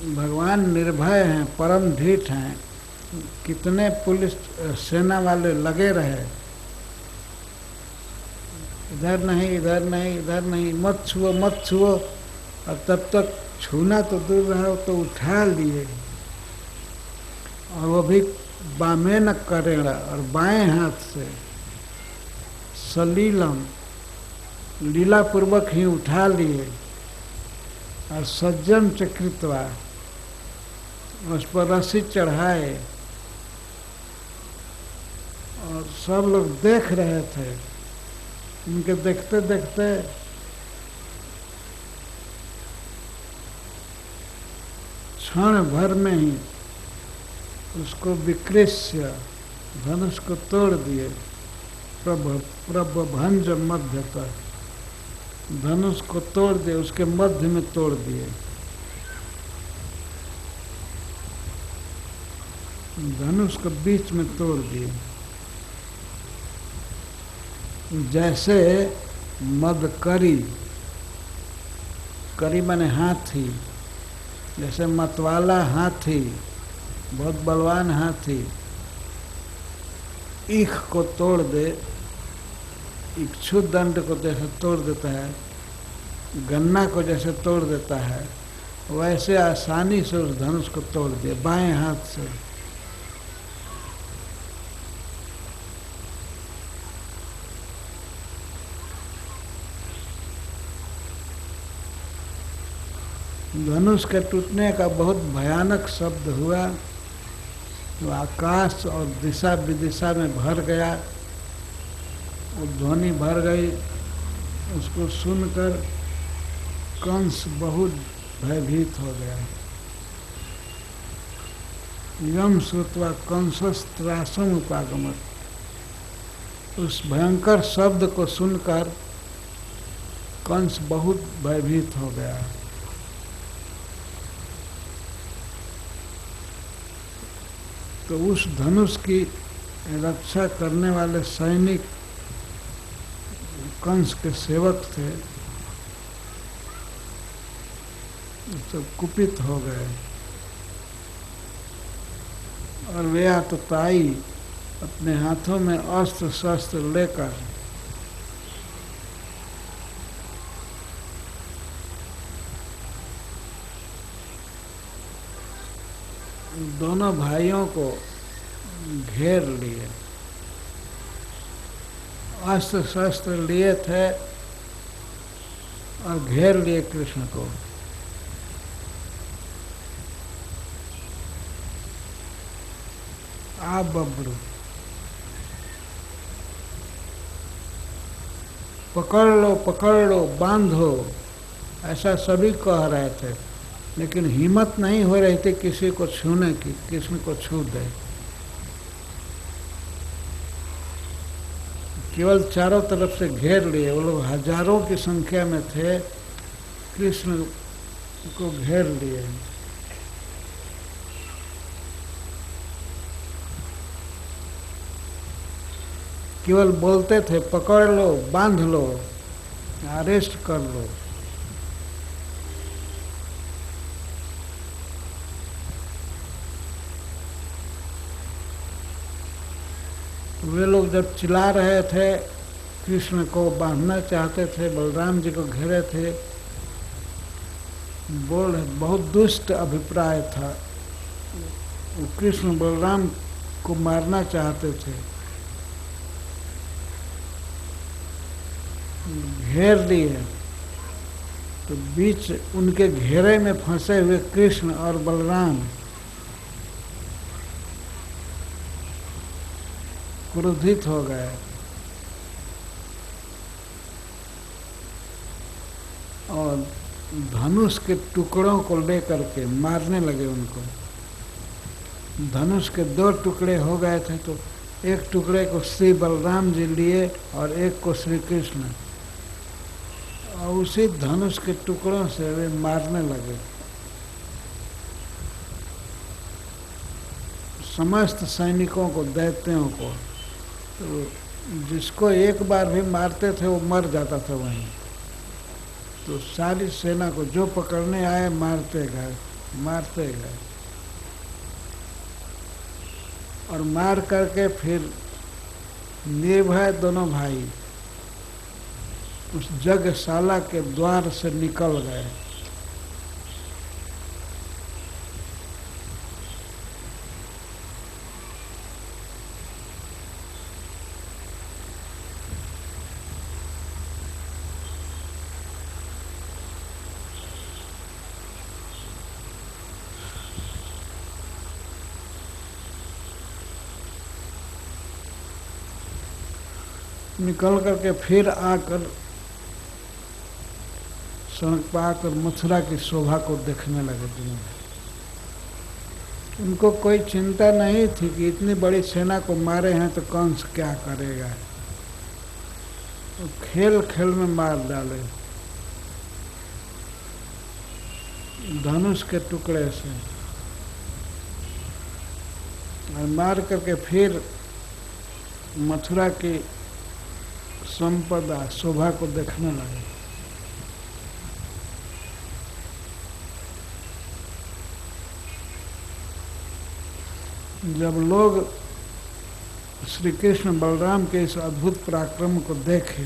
भगवान निर्भय हैं, परम ढीठ हैं। कितने पुलिस सेना वाले लगे रहे, इधर नहीं, इधर नहीं, इधर नहीं, मत छुओ, मत छुओ। और तब तक छूना तो दूर रहा, तो उठा लिए और वो भी बामेन करेड़ा, और बाएं हाथ से सलीलम लीला पूर्वक ही उठा लिए और सज्जन चक्रित्वा उस पर रस्सी चढ़ाए। और सब लोग देख रहे थे। उनके देखते देखते क्षण भर में ही उसको विकृष्य धनुष को तोड़ दिए। प्रभभंज मध्य तक धनुष को तोड़ दिए, उसके मध्य में तोड़ दिए। धनुष को बीच में तोड़ दिए। जैसे मदकरी, करी माने हाथी, जैसे मतवाला हाथी, बहुत बलवान हाथी ईख को तोड़ दे, इक्षु दंड को जैसे तोड़ देता है, गन्ना को जैसे तोड़ देता है, वैसे आसानी से उस धनुष को तोड़ दिए बाएं हाथ से। धनुष के टूटने का बहुत भयानक शब्द हुआ, तो आकाश और दिशा विदिशा में भर गया। वो ध्वनि भर गई। उसको सुनकर कंस बहुत भयभीत हो गया। यम श्रुत्वा कंसस्त्रासम उपागमत। उस भयंकर शब्द को सुनकर कंस बहुत भयभीत हो गया। तो उस धनुष की रक्षा करने वाले सैनिक कंस के सेवक थे, सब कुपित हो गए और वे आतताई अपने हाथों में अस्त्र शस्त्र लेकर दोनों भाइयों को घेर लिए। अस्त्र शस्त्र लिए थे और घेर लिए कृष्ण को। आप बब्रू पकड़ लो, बांधो, ऐसा सभी कह रहे थे, लेकिन हिम्मत नहीं हो रही थी किसी को छूने की, किसी को छू दे। केवल चारों तरफ से घेर लिए। वो लोग हजारों की संख्या में थे, कृष्ण को घेर लिए। केवल बोलते थे पकड़ लो, बांध लो, अरेस्ट कर लो। वे लोग जब चिल्ला रहे थे, कृष्ण को बांधना चाहते थे, बलराम जी को घेरे थे, बोल बहुत दुष्ट अभिप्राय था। वो कृष्ण बलराम को मारना चाहते थे। घेर लिए तो बीच उनके घेरे में फंसे हुए कृष्ण और बलराम क्रोधित हो गए और धनुष के टुकड़ों को लेकर के मारने लगे उनको। धनुष के 2 टुकड़े हो गए थे, तो एक टुकड़े को श्री बलराम जी लिए और एक को श्री कृष्ण, और उसी धनुष के टुकड़ों से वे मारने लगे। समस्त सैनिकों को, दैत्यों को। तो जिसको एक बार भी मारते थे वो मर जाता था वहीं। तो सारी सेना को जो पकड़ने आए मारते गए और मार करके फिर निर्भय दोनों भाई उस यज्ञशाला के द्वार से निकल गए। निकल करके फिर आकर सड़क पर आकर मथुरा की शोभा को देखने लगे दिनों में। उनको कोई चिंता नहीं थी कि इतनी बड़ी सेना को मारे हैं तो कंस क्या करेगा, तो खेल खेल में मार डाले धनुष के टुकड़े से, और मार करके फिर मथुरा की संपदा शोभा को देखने लगे। जब लोग श्री कृष्ण बलराम के इस अद्भुत पराक्रम को देखे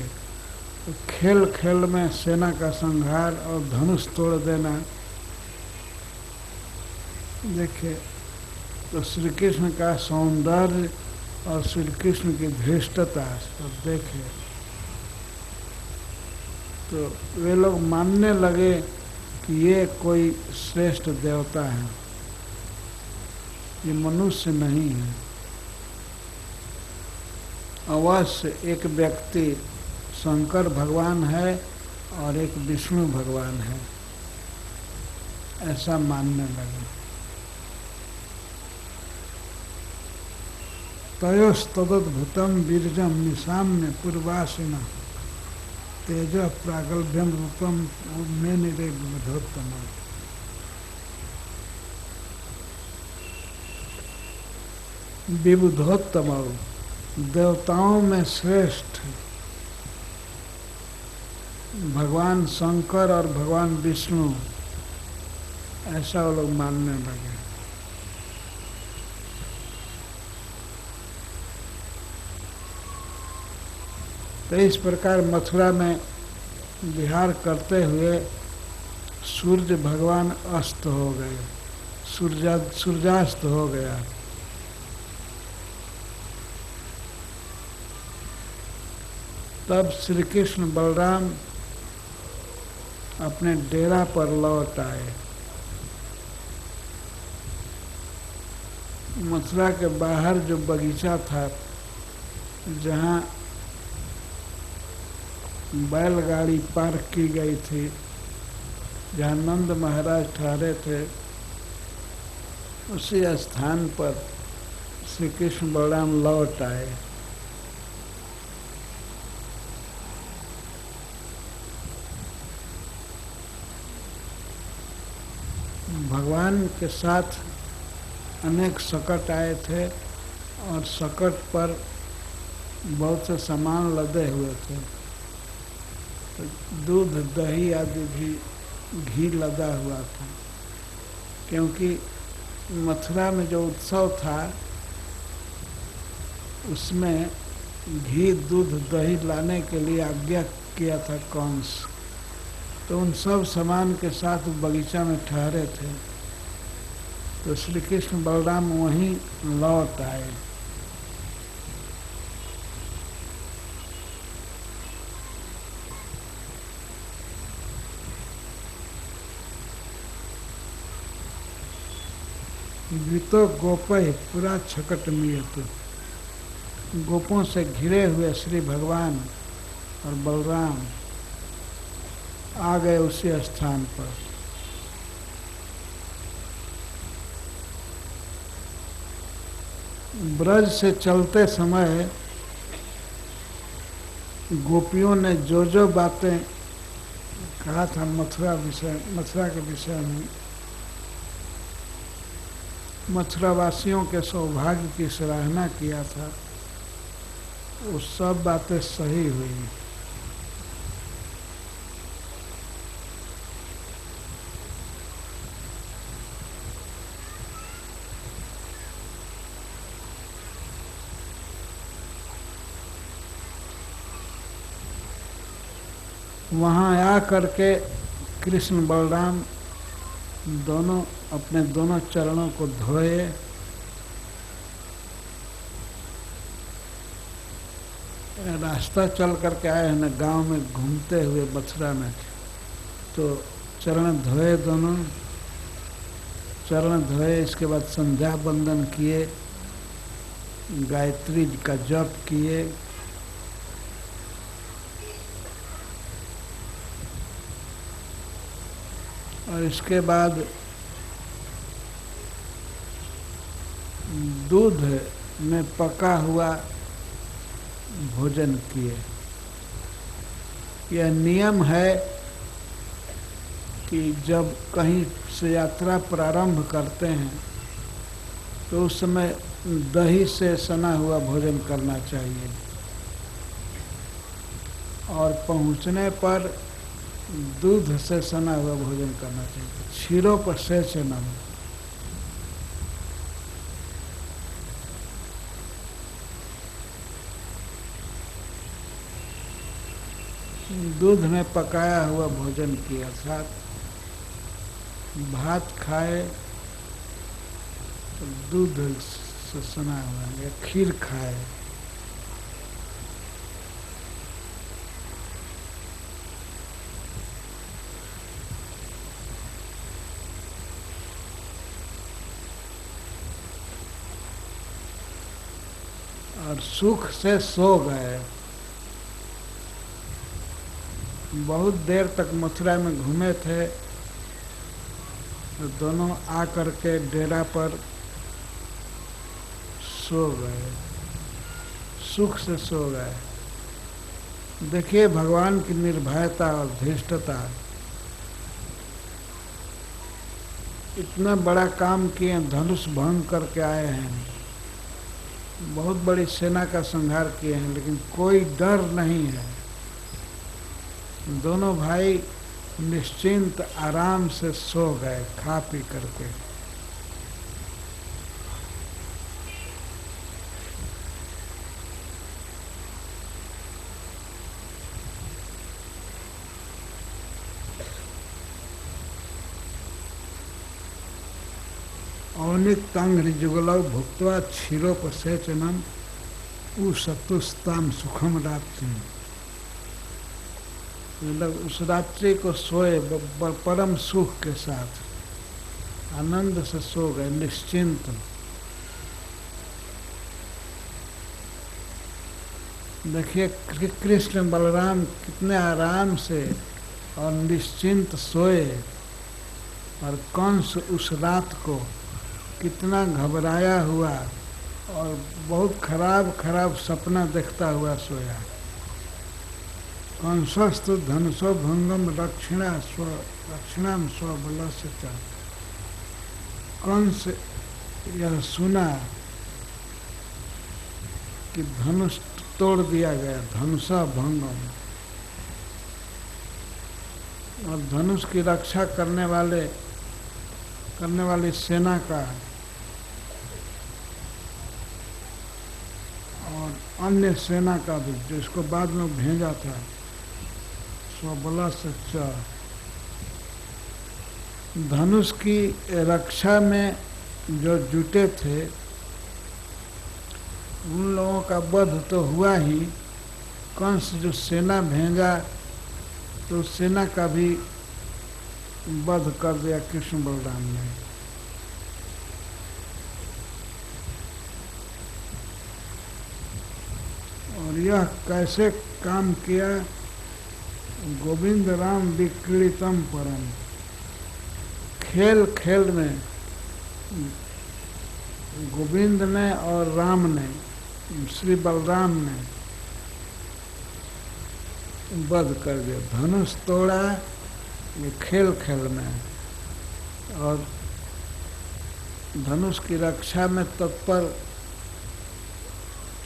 तो खेल खेल में सेना का संहार और धनुष तोड़ देना देखे, तो श्री कृष्ण का सौंदर्य और श्री कृष्ण की धृष्टता सब देखे तो वे लोग मानने लगे कि ये कोई श्रेष्ठ देवता है, ये मनुष्य नहीं है। अवश्य एक व्यक्ति शंकर भगवान है और एक विष्णु भगवान है, ऐसा मानने लगे। तयोस्तदद्भुतम वीर्यम निशाम्य पूर्वासिना तेज प्रागल्भ्यम रूपम मे निरे विबुधोत्तम। विबुधोत्तम देवताओं में श्रेष्ठ भगवान शंकर और भगवान विष्णु, ऐसा वो लोग मानने लगे। तो इस प्रकार मथुरा में विहार करते हुए सूर्य भगवान अस्त हो गए, सूर्यास्त हो गया। तब श्री कृष्ण बलराम अपने डेरा पर लौट आए। मथुरा के बाहर जो बगीचा था, जहाँ बैलगाड़ी पार्क की गई थी, जहाँ नंद महाराज ठहरे थे, उसी स्थान पर श्री कृष्ण बलराम लौट आए। भगवान के साथ अनेक सकट आए थे और सकट पर बहुत से सामान लदे हुए थे, तो दूध दही आदि भी घी लदा हुआ था, क्योंकि मथुरा में जो उत्सव था उसमें घी दूध दही लाने के लिए आज्ञा किया था कंस। तो उन सब सामान के साथ बगीचा में ठहरे थे, तो श्री कृष्ण बलराम वहीं लौट आए। गीतो गोपय पूरा छकट मियत, गोपों से घिरे हुए श्री भगवान और बलराम आ गए उसी स्थान पर। ब्रज से चलते समय गोपियों ने जो जो बातें कहा था मथुरा के विषय में, मथुरा वासियों के सौभाग्य की सराहना किया था, वो सब बातें सही हुई। वहाँ आ करके कृष्ण बलराम दोनों अपने दोनों चरणों को धोए, रास्ता चल करके आए हैं ना, गांव में घूमते हुए मथुरा में, तो चरण धोए, दोनों चरण धोए। इसके बाद संध्या बंदन किए, गायत्री जी का जप किए, और इसके बाद दूध में पका हुआ भोजन किए। यह नियम है कि जब कहीं से यात्रा प्रारंभ करते हैं तो उस समय दही से सना हुआ भोजन करना चाहिए, और पहुंचने पर दूध से सना हुआ भोजन करना चाहिए। क्षीरों पर सेचनम, दूध में पकाया हुआ भोजन किया, अर्थात भात खाए तो दूध से सना हुआ, या खीर खाए। और सुख से सो गए। बहुत देर तक मथुरा में घूमे थे, तो दोनों आ करके डेरा पर सो गए, सुख से सो गए। देखिए भगवान की निर्भयता और धृष्टता, इतना बड़ा काम किए, धनुष भंग करके आए हैं, बहुत बड़ी सेना का संहार किए हैं, लेकिन कोई डर नहीं है। दोनों भाई निश्चिंत आराम से सो गए खा पी करके। औनिक तांघ्रि जुगलौ भुक्त्वा क्षीरोपसेचनम उशतुस्ताम सुखम रात्रि। मतलब उस रात्रि को सोए परम सुख के साथ, आनंद से सो गए, निश्चिंत। देखिए कृष्ण बलराम कितने आराम से और निश्चिंत सोए, और कंस उस रात को कितना घबराया हुआ और बहुत खराब खराब सपना देखता हुआ सोया। कंसस्तु धनुषो भंगम रक्षिणाम स्वबलस्य च। कंस यह सुना कि धनुष तोड़ दिया गया, धनुषा भंगम, और धनुष की रक्षा करने वाली सेना का और अन्य सेना का भी, जिसको बाद में भेजा था, स्वबला सच्चा, धनुष की रक्षा में जो जुटे थे उन लोगों का वध तो हुआ ही, कंस जो सेना भेजा तो सेना का भी वध कर दिया कृष्ण बलराम ने। और यह कैसे काम किया? गोविंद राम विक्रीतम परम, खेल खेल में गोविंद ने और राम ने, श्री बलराम ने वध कर दिया, धनुष तोड़ा, ये खेल खेल में। और धनुष की रक्षा में तत्पर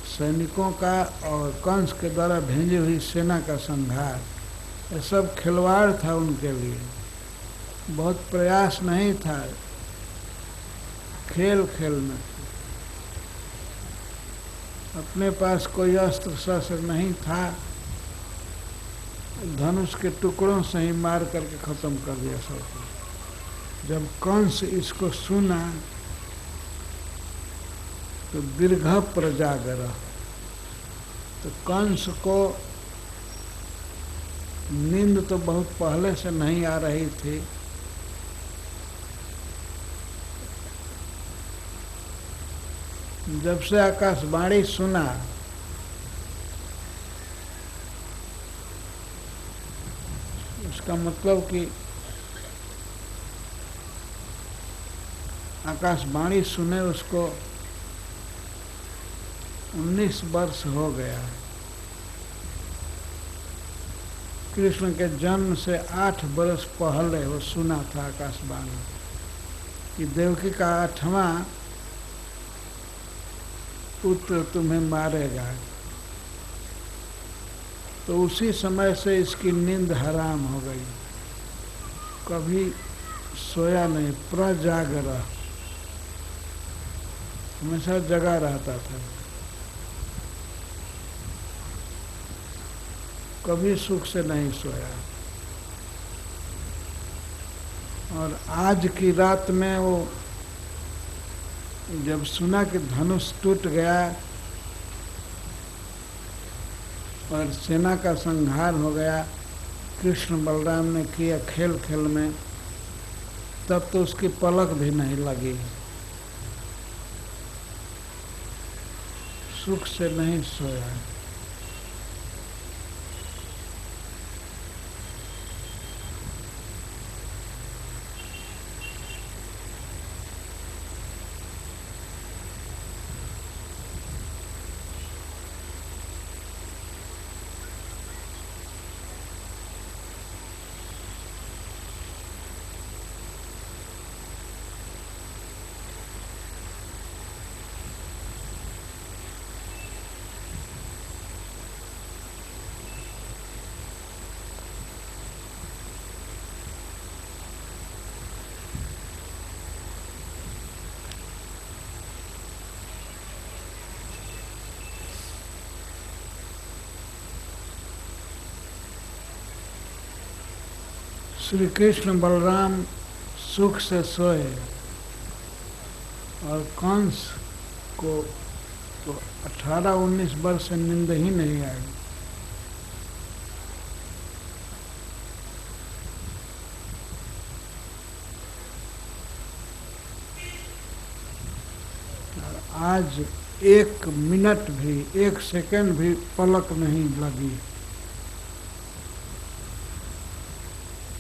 सैनिकों का और कंस के द्वारा भेजी हुई सेना का संहार, ये सब खिलवाड़ था उनके लिए, बहुत प्रयास नहीं था, खेल खेल में। अपने पास कोई अस्त्र शस्त्र नहीं था, धनुष के टुकड़ों से ही मार करके खत्म कर दिया सबको। जब कंस इसको सुना तो दीर्घ प्रजागर, तो कंस को नींद तो बहुत पहले से नहीं आ रही थी। जब से आकाशवाणी सुना उसका मतलब कि आकाशवाणी सुने उसको 19 वर्ष हो गया। कृष्ण के जन्म से 8 वर्ष पहले वो सुना था आकाशवाणी कि देवकी का 8वां पुत्र तुम्हें मारेगा। तो उसी समय से इसकी नींद हराम हो गई, कभी सोया नहीं, प्रजागर, हमेशा जगा रहता था, कभी सुख से नहीं सोया। और आज की रात में वो जब सुना कि धनुष टूट गया और सेना का संहार हो गया, कृष्ण बलराम ने किया खेल खेल में, तब तो उसकी पलक भी नहीं लगी, सुख से नहीं सोया। श्री कृष्ण बलराम सुख से सोए और कंस को तो 18-19 वर्ष से नींद ही नहीं आई। और आज 1 मिनट भी, 1 सेकंड भी पलक नहीं लगी।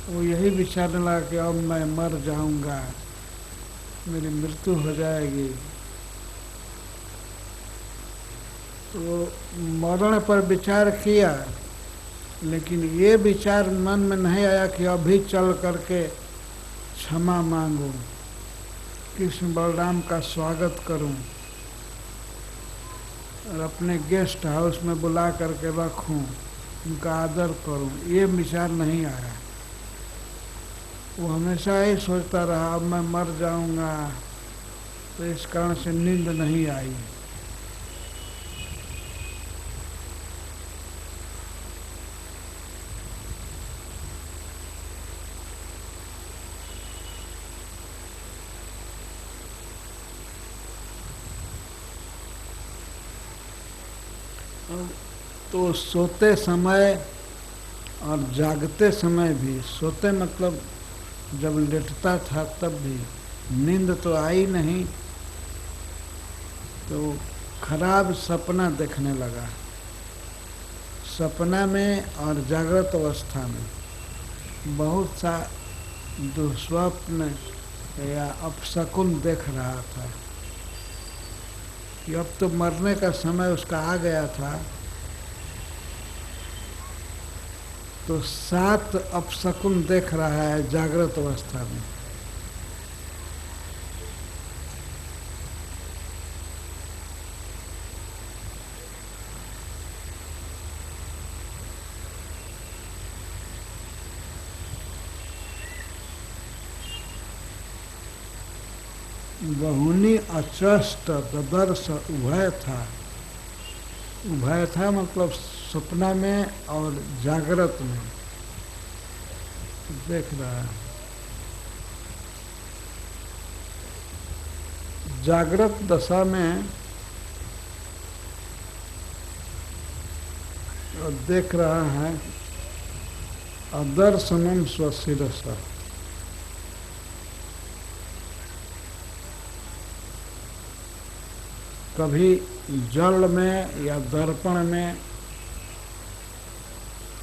वो यही विचारने लगा कि अब मैं मर जाऊंगा, मेरी मृत्यु हो जाएगी। तो मरण पर विचार किया, लेकिन ये विचार मन में नहीं आया कि अभी चल करके क्षमा मांगूं, कृष्ण बलराम का स्वागत करूं और अपने गेस्ट हाउस में बुला करके रखूं, उनका आदर करूं, ये विचार नहीं आया। वो हमेशा ही सोचता रहा अब मैं मर जाऊंगा, तो इस कारण से नींद नहीं आई। तो सोते समय और जागते समय भी, सोते मतलब जब लेटता था तब भी नींद तो आई नहीं, तो खराब सपना देखने लगा। सपना में और जागृत अवस्था में बहुत सा दुस्वप्न या अपशकुन देख रहा था कि अब तो मरने का समय उसका आ गया था। तो 7 अपशकुन देख रहा है जागृत अवस्था में। बहुनी अचष्ट ददर्श उभय था। उभय था मतलब सपना में और जागृत में देख रहा है। जागृत दशा में देख रहा है अदर्शनम स्वशिरसा, कभी जल में या दर्पण में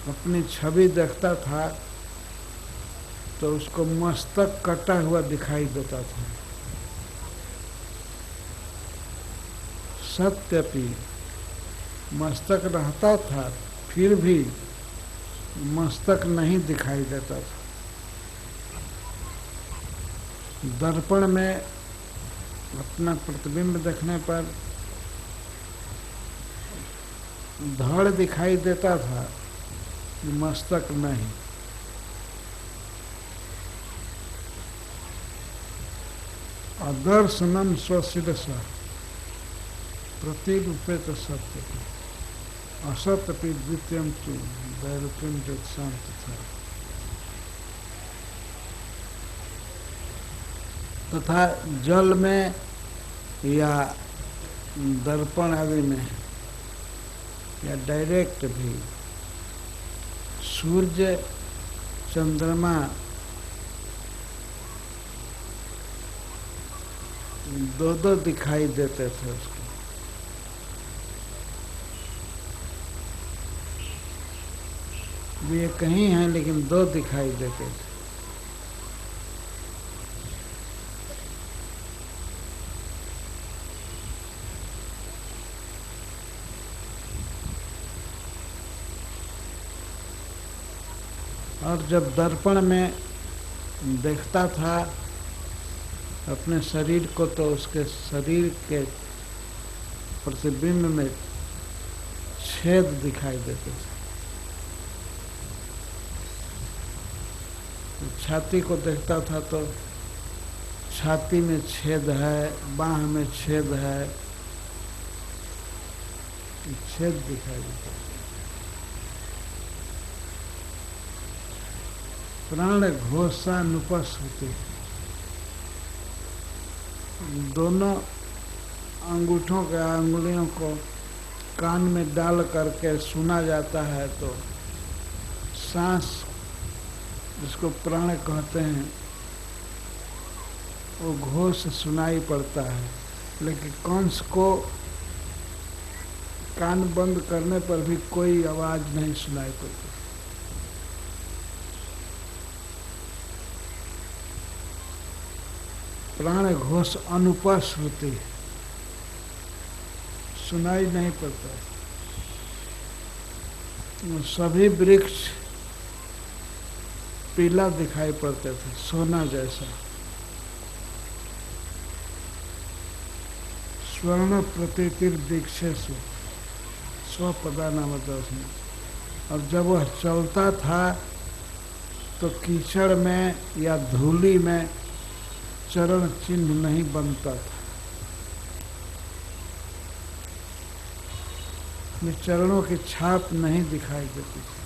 अपनी छवि देखता था तो उसको मस्तक कटा हुआ दिखाई देता था। सत्यपि मस्तक रहता था, फिर भी मस्तक नहीं दिखाई देता था। दर्पण में अपना प्रतिबिंब देखने पर धड़ दिखाई देता था, मस्तक नहीं। अदर्शनम स्वशिरसा प्रतिरूपेत सत्य असत्यपि द्वितीयम तु दैरूप्यम शांत था। तथा जल में या दर्पण आदि में या डायरेक्ट भी सूर्य चंद्रमा दो दो दिखाई देते थे उसको। ये कहीं हैं लेकिन दो दिखाई देते थे। और जब दर्पण में देखता था अपने शरीर को तो उसके शरीर के प्रतिबिंब में छेद दिखाई देते थे। छाती को देखता था तो छाती में छेद है, बाह में छेद है, छेद दिखाई देता था। प्राण घोषानुपस्थिति, दोनों अंगूठों के अंगुलियों को कान में डाल करके सुना जाता है तो सांस जिसको प्राण कहते हैं वो घोष सुनाई पड़ता है। लेकिन कंस को कान बंद करने पर भी कोई आवाज नहीं सुनाई पड़ती। प्राण घोष अनुपस्थिति, सुनाई नहीं पड़ता। सभी वृक्ष पीला दिखाई पड़ते थे, सोना जैसा। स्वर्ण प्रतीतिर दीक्षेषु स्वपदा नाम दर्शन। और जब वह चलता था तो कीचड़ में या धूली में चरण चिन्ह नहीं बनता था। में चरणों की छाप नहीं दिखाई देती थी।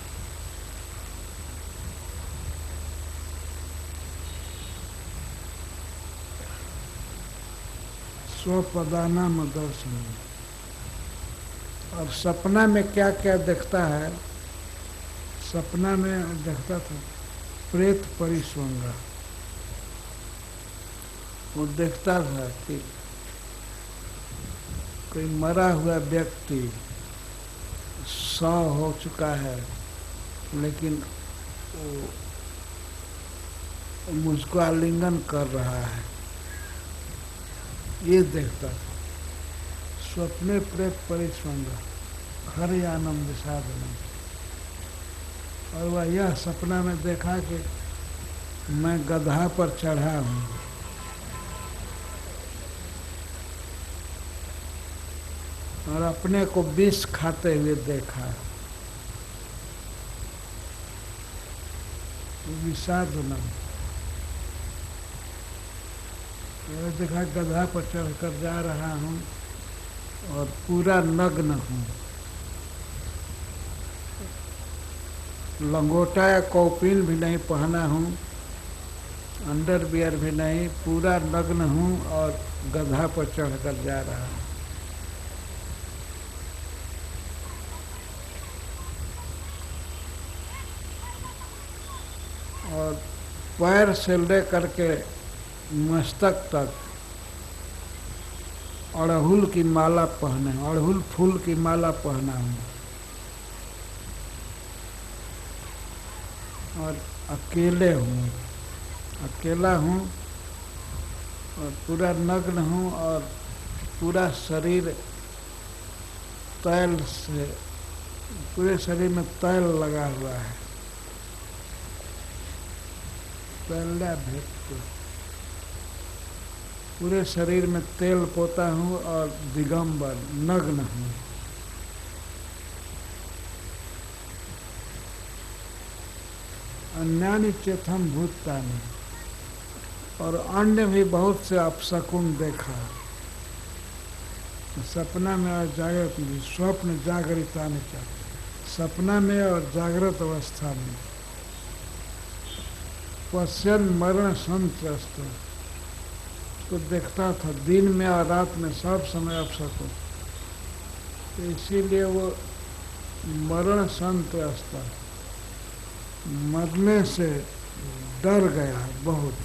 स्वपदानाम दर्शन। और सपना में क्या क्या देखता है? सपना में देखता था प्रेत परिस्वंगा। वो देखता था कि कोई मरा हुआ व्यक्ति 100 हो चुका है, लेकिन वो मुझको आलिंगन कर रहा है, ये देखता था। स्वप्ने प्रेत परिस्वंगा खरयानम विषादनम। और वह यह सपना में देखा कि मैं गधा पर चढ़ा हूँ, और अपने को विष खाते हुए देखा। विषादनम। देखा गधा पर चढ़कर जा रहा हूँ और पूरा नग्न हूँ। लंगोटा या कौपीन भी नहीं पहना हूँ, अंडरवियर भी नहीं, पूरा नग्न हूँ और गधा पर चढ़कर जा रहा हूँ। और पैर से ले करके मस्तक तक अड़हुल की माला पहने, अड़हुल फूल की माला पहना हूँ और अकेले हूँ, अकेला हूँ और पूरा नग्न हूँ और पूरा शरीर तैल से, पूरे शरीर में तैल लगा हुआ है, तैला भेद पूरे शरीर में तेल पोता हूँ और दिगंबर नग्न हूँ। अन्यानि चेतम भूतानि, और अन्य भी बहुत से अपशकुन देखा, सपना में और जागृत में, स्वप्न जागृता ने क्या, सपना में और जागृत अवस्था में। पश्चिम मरण संत्रस्त को देखता था, दिन में और रात में सब समय अपशकुन, तो इसीलिए वो मरण संत्रस्त, मरने से डर गया बहुत।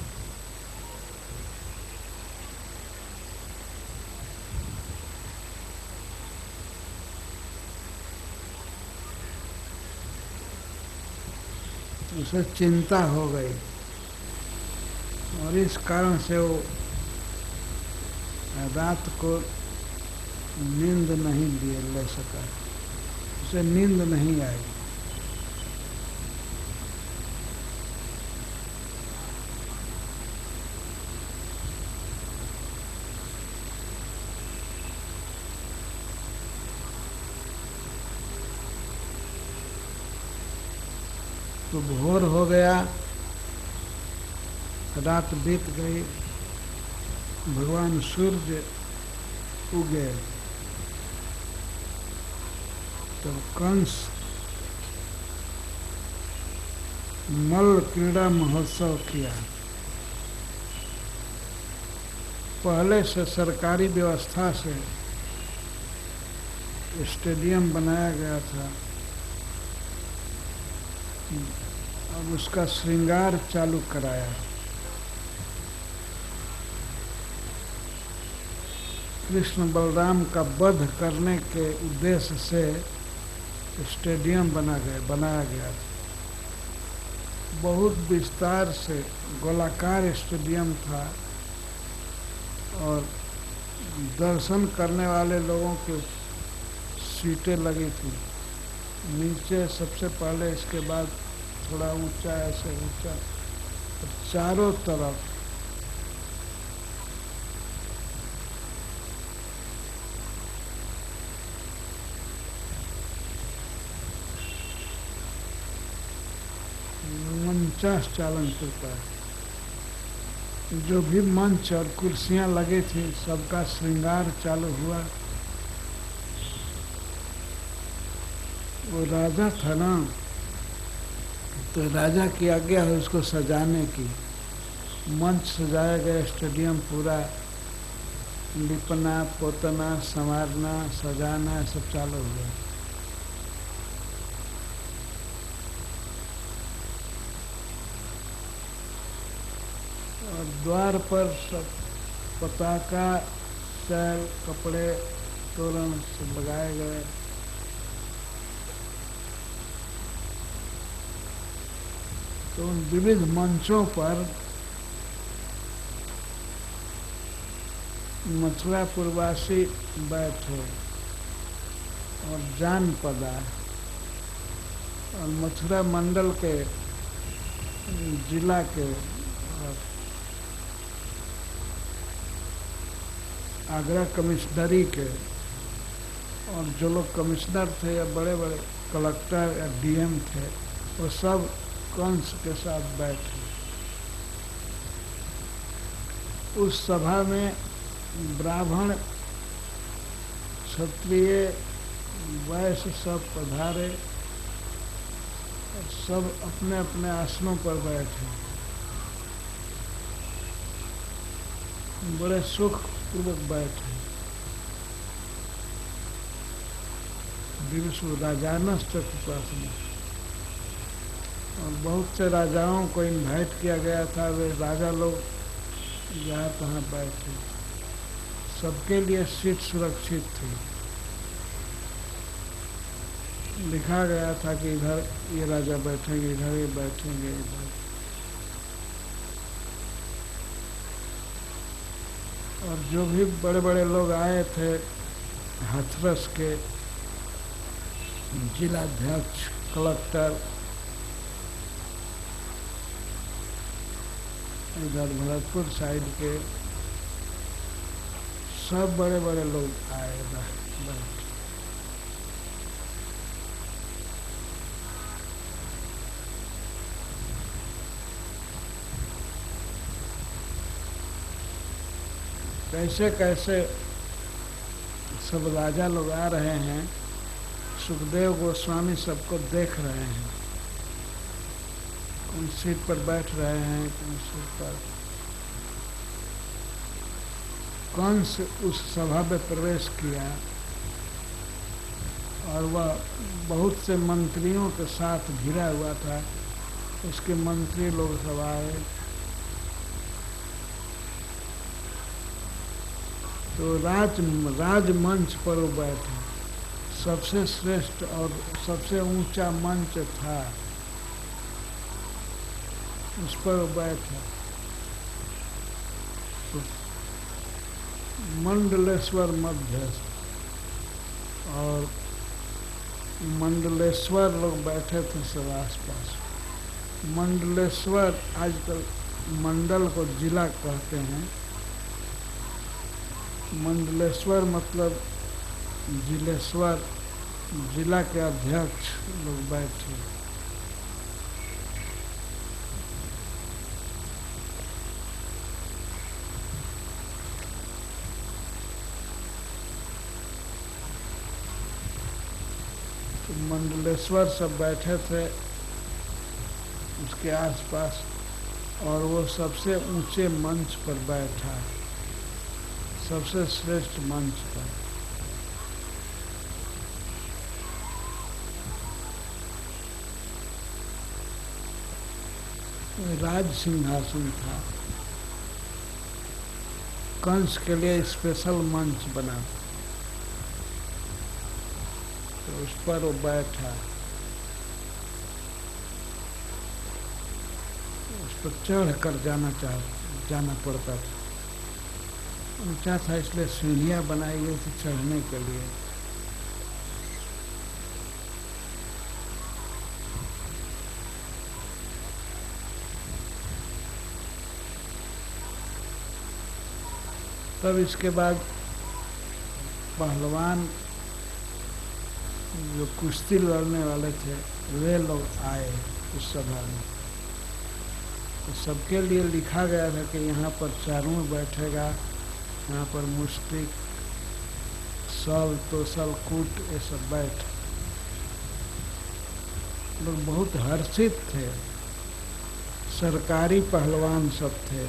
उसे चिंता हो गई और इस कारण से वो रात को नींद नहीं ले सका, उसे नींद नहीं आई। तो भोर हो गया, रात बीत गई, भगवान सूर्य उगे, तो कंस मल्ल क्रीड़ा महोत्सव किया। पहले से सरकारी व्यवस्था से स्टेडियम बनाया गया था, अब उसका श्रृंगार चालू कराया। कृष्ण बलराम का वध करने के उद्देश्य से स्टेडियम बनाया गया था। बहुत विस्तार से गोलाकार स्टेडियम था और दर्शन करने वाले लोगों की सीटें लगी थी नीचे सबसे पहले, इसके बाद थोड़ा ऊंचा, ऐसे ऊंचा, और चारों तरफ मंचाचालन करता है। जो भी मंच और कुर्सियां लगी थी सबका श्रृंगार चालू हुआ। वो राजा था ना, तो राजा की आज्ञा है उसको सजाने की। मंच सजाया गया, स्टेडियम पूरा लिपना, पोतना, संवारना, सजाना सब चालू हुआ। और द्वार पर सब पताका, शैल, कपड़े, तोरण सब लगाए गए। तो उन विविध मंचों पर मथुरापुरवासी बैठे और जानपदा और मथुरा मंडल के, जिला के और आगरा कमिश्नरी के, और जो लोग कमिश्नर थे या बड़े बड़े कलेक्टर या डीएम थे, वो सब कंस के साथ बैठे। उस सभा में ब्राह्मण, क्षत्रिय, वैश्य सब पधारे और सब अपने अपने आसनों पर बैठे, बड़े सुख पूर्वक बैठे। विश्व राजानश्च उपासना, और बहुत से राजाओं को इनवाइट किया गया था, वे राजा लोग जहाँ तहाँ बैठे, सबके लिए सीट सुरक्षित थी। लिखा गया था कि इधर ये राजा बैठेंगे, इधर ये बैठेंगे, इधर। और जो भी बड़े बड़े लोग आए थे, हाथरस के जिलाध्यक्ष, कलेक्टर, इधर भरतपुर साइड के सब बड़े बड़े लोग आए बैठ। कैसे कैसे सब राजा लोग आ रहे हैं, सुखदेव गोस्वामी सबको देख रहे हैं, कौन सीट पर बैठ रहे हैं, कौन सीट पर। कंस उस सभा में प्रवेश किया और वह बहुत से मंत्रियों के साथ घिरा हुआ था। उसके मंत्री लोग सब आए तो राजमंच पर वो बैठे। सबसे श्रेष्ठ और सबसे ऊंचा मंच था, उस पर वो बैठे। तो मंडलेश्वर मध्यस्थ और मंडलेश्वर लोग बैठे थे सब आसपास। मंडलेश्वर आजकल मंडल को जिला कहते हैं। मंडलेश्वर मतलब जिलेश्वर, जिला के अध्यक्ष लोग बैठे। तो मंडलेश्वर सब बैठे थे उसके आसपास, और वो सबसे ऊंचे मंच पर बैठा, सबसे श्रेष्ठ मंच पर। राज सिंहासन था, कंस के लिए स्पेशल मंच बना, तो उस पर वो बैठा। उस पर चढ़ कर जाना पड़ता था। ऊंचा था इसलिए सीढ़ियां बनाई गई थी चढ़ने के लिए। तब इसके बाद पहलवान जो कुश्ती लड़ने वाले थे वे लोग आए उस सभा में। तो सबके लिए लिखा गया था कि यहाँ पर चारों बैठेगा, यहाँ पर मुष्टिक, सल, तोसल, कूट, ये सब बैठ। लोग बहुत हर्षित थे, सरकारी पहलवान सब थे।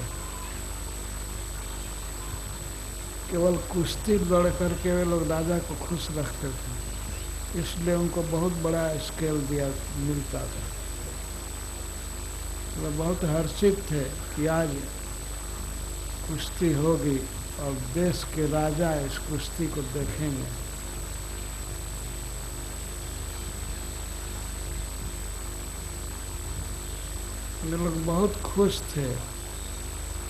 केवल कुश्ती लड़ करके वे लोग राजा को खुश रखते थे, इसलिए उनको बहुत बड़ा स्केल मिलता था। वे बहुत हर्षित थे कि आज कुश्ती होगी और देश के राजा इस कुश्ती को देखेंगे। वे लोग बहुत खुश थे।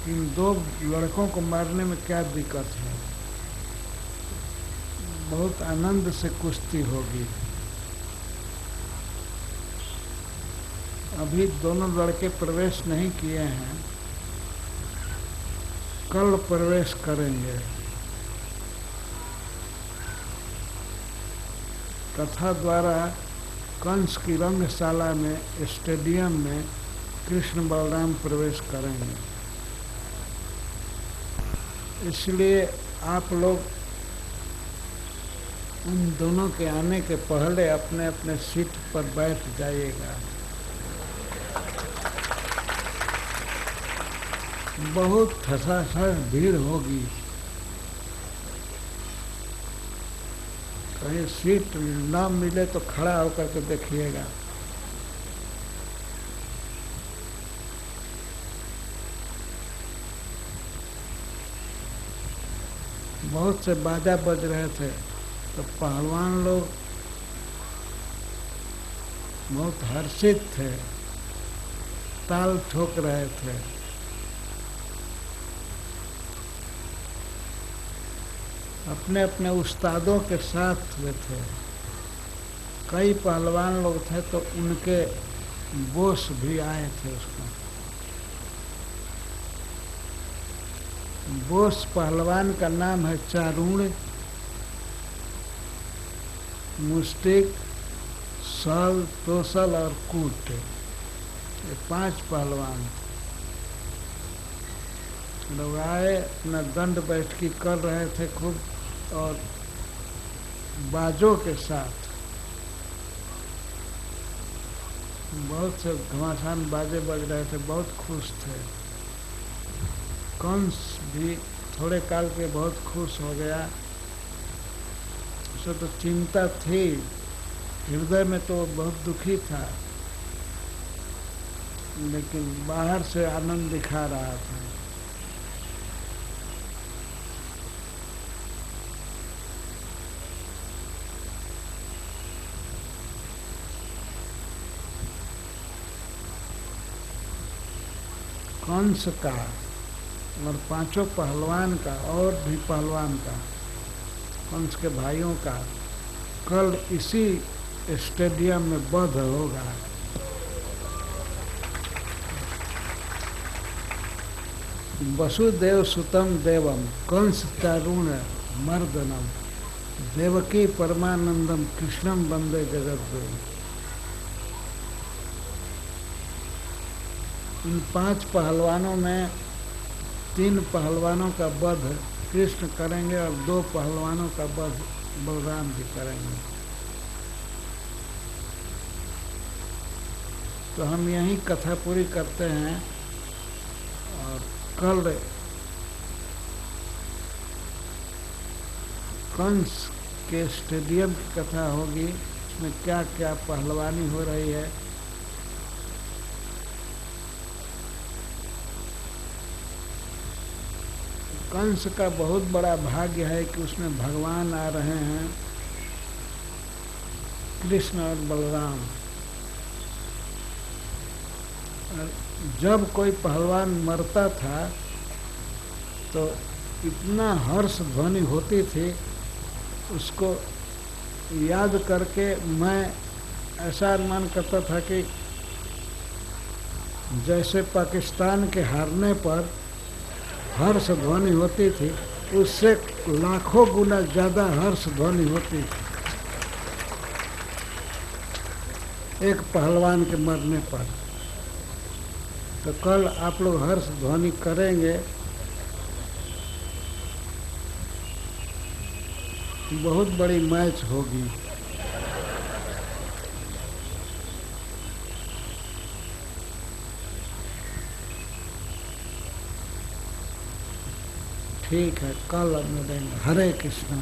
इन दो लड़कों को मारने में क्या दिक्कत है, बहुत आनंद से कुश्ती होगी। अभी दोनों लड़के प्रवेश नहीं किए हैं, कल प्रवेश करेंगे। कथा द्वारा कंस की रंगशाला में, स्टेडियम में कृष्ण बलराम प्रवेश करेंगे। इसलिए आप लोग उन दोनों के आने के पहले अपने अपने सीट पर बैठ जाइएगा। बहुत ठसाठस भीड़ होगी, कहीं सीट ना मिले तो खड़ा होकर के देखिएगा। बहुत से बाजा बज रहे थे तो पहलवान लोग बहुत हर्षित थे, ताल ठोक रहे थे। अपने अपने उस्तादों के साथ वे थे। कई पहलवान लोग थे तो उनके बोस भी आए थे उसमें। बोस पहलवान का नाम है चारूण, मुस्टिक, सल, तोसल और कूट। ये 5 पहलवान लोग आए, अपना दंड बैठकी कर रहे थे खूब, और बाजों के साथ बहुत से घमासान बाजे बज रहे थे, बहुत खुश थे। कंस भी थोड़े काल के बहुत खुश हो गया। उसे तो चिंता थी, हृदय में तो बहुत दुखी था, लेकिन बाहर से आनंद दिखा रहा था। कंस का और 5 पहलवान का और भी पहलवान का, कंस के भाइयों का कल इसी स्टेडियम में वध होगा। वसुदेव सुतम देवम कंस चारूण मर्दनम देवकी परमानंदम कृष्णम वंदे जगद्गुरुम। इन 5 पहलवानों में 3 पहलवानों का वध कृष्ण करेंगे और 2 पहलवानों का वध बलराम जी करेंगे। तो हम यही कथा पूरी करते हैं, और कल कंस के स्टेडियम की कथा होगी। इसमें क्या क्या पहलवानी हो रही है, कंस का बहुत बड़ा भाग्य है कि उसमें भगवान आ रहे हैं, कृष्ण और बलराम। और जब कोई पहलवान मरता था तो इतना हर्ष ध्वनि होती थी, उसको याद करके मैं ऐसा अनुमान करता था कि जैसे पाकिस्तान के हारने पर हर्ष ध्वनि होती थी, उससे लाखों गुना ज़्यादा हर्ष ध्वनि होती थी एक पहलवान के मरने पर। तो कल आप लोग हर्ष ध्वनि करेंगे, बहुत बड़ी मैच होगी। ठीक है, कल मिलेंगे। हरे कृष्णा।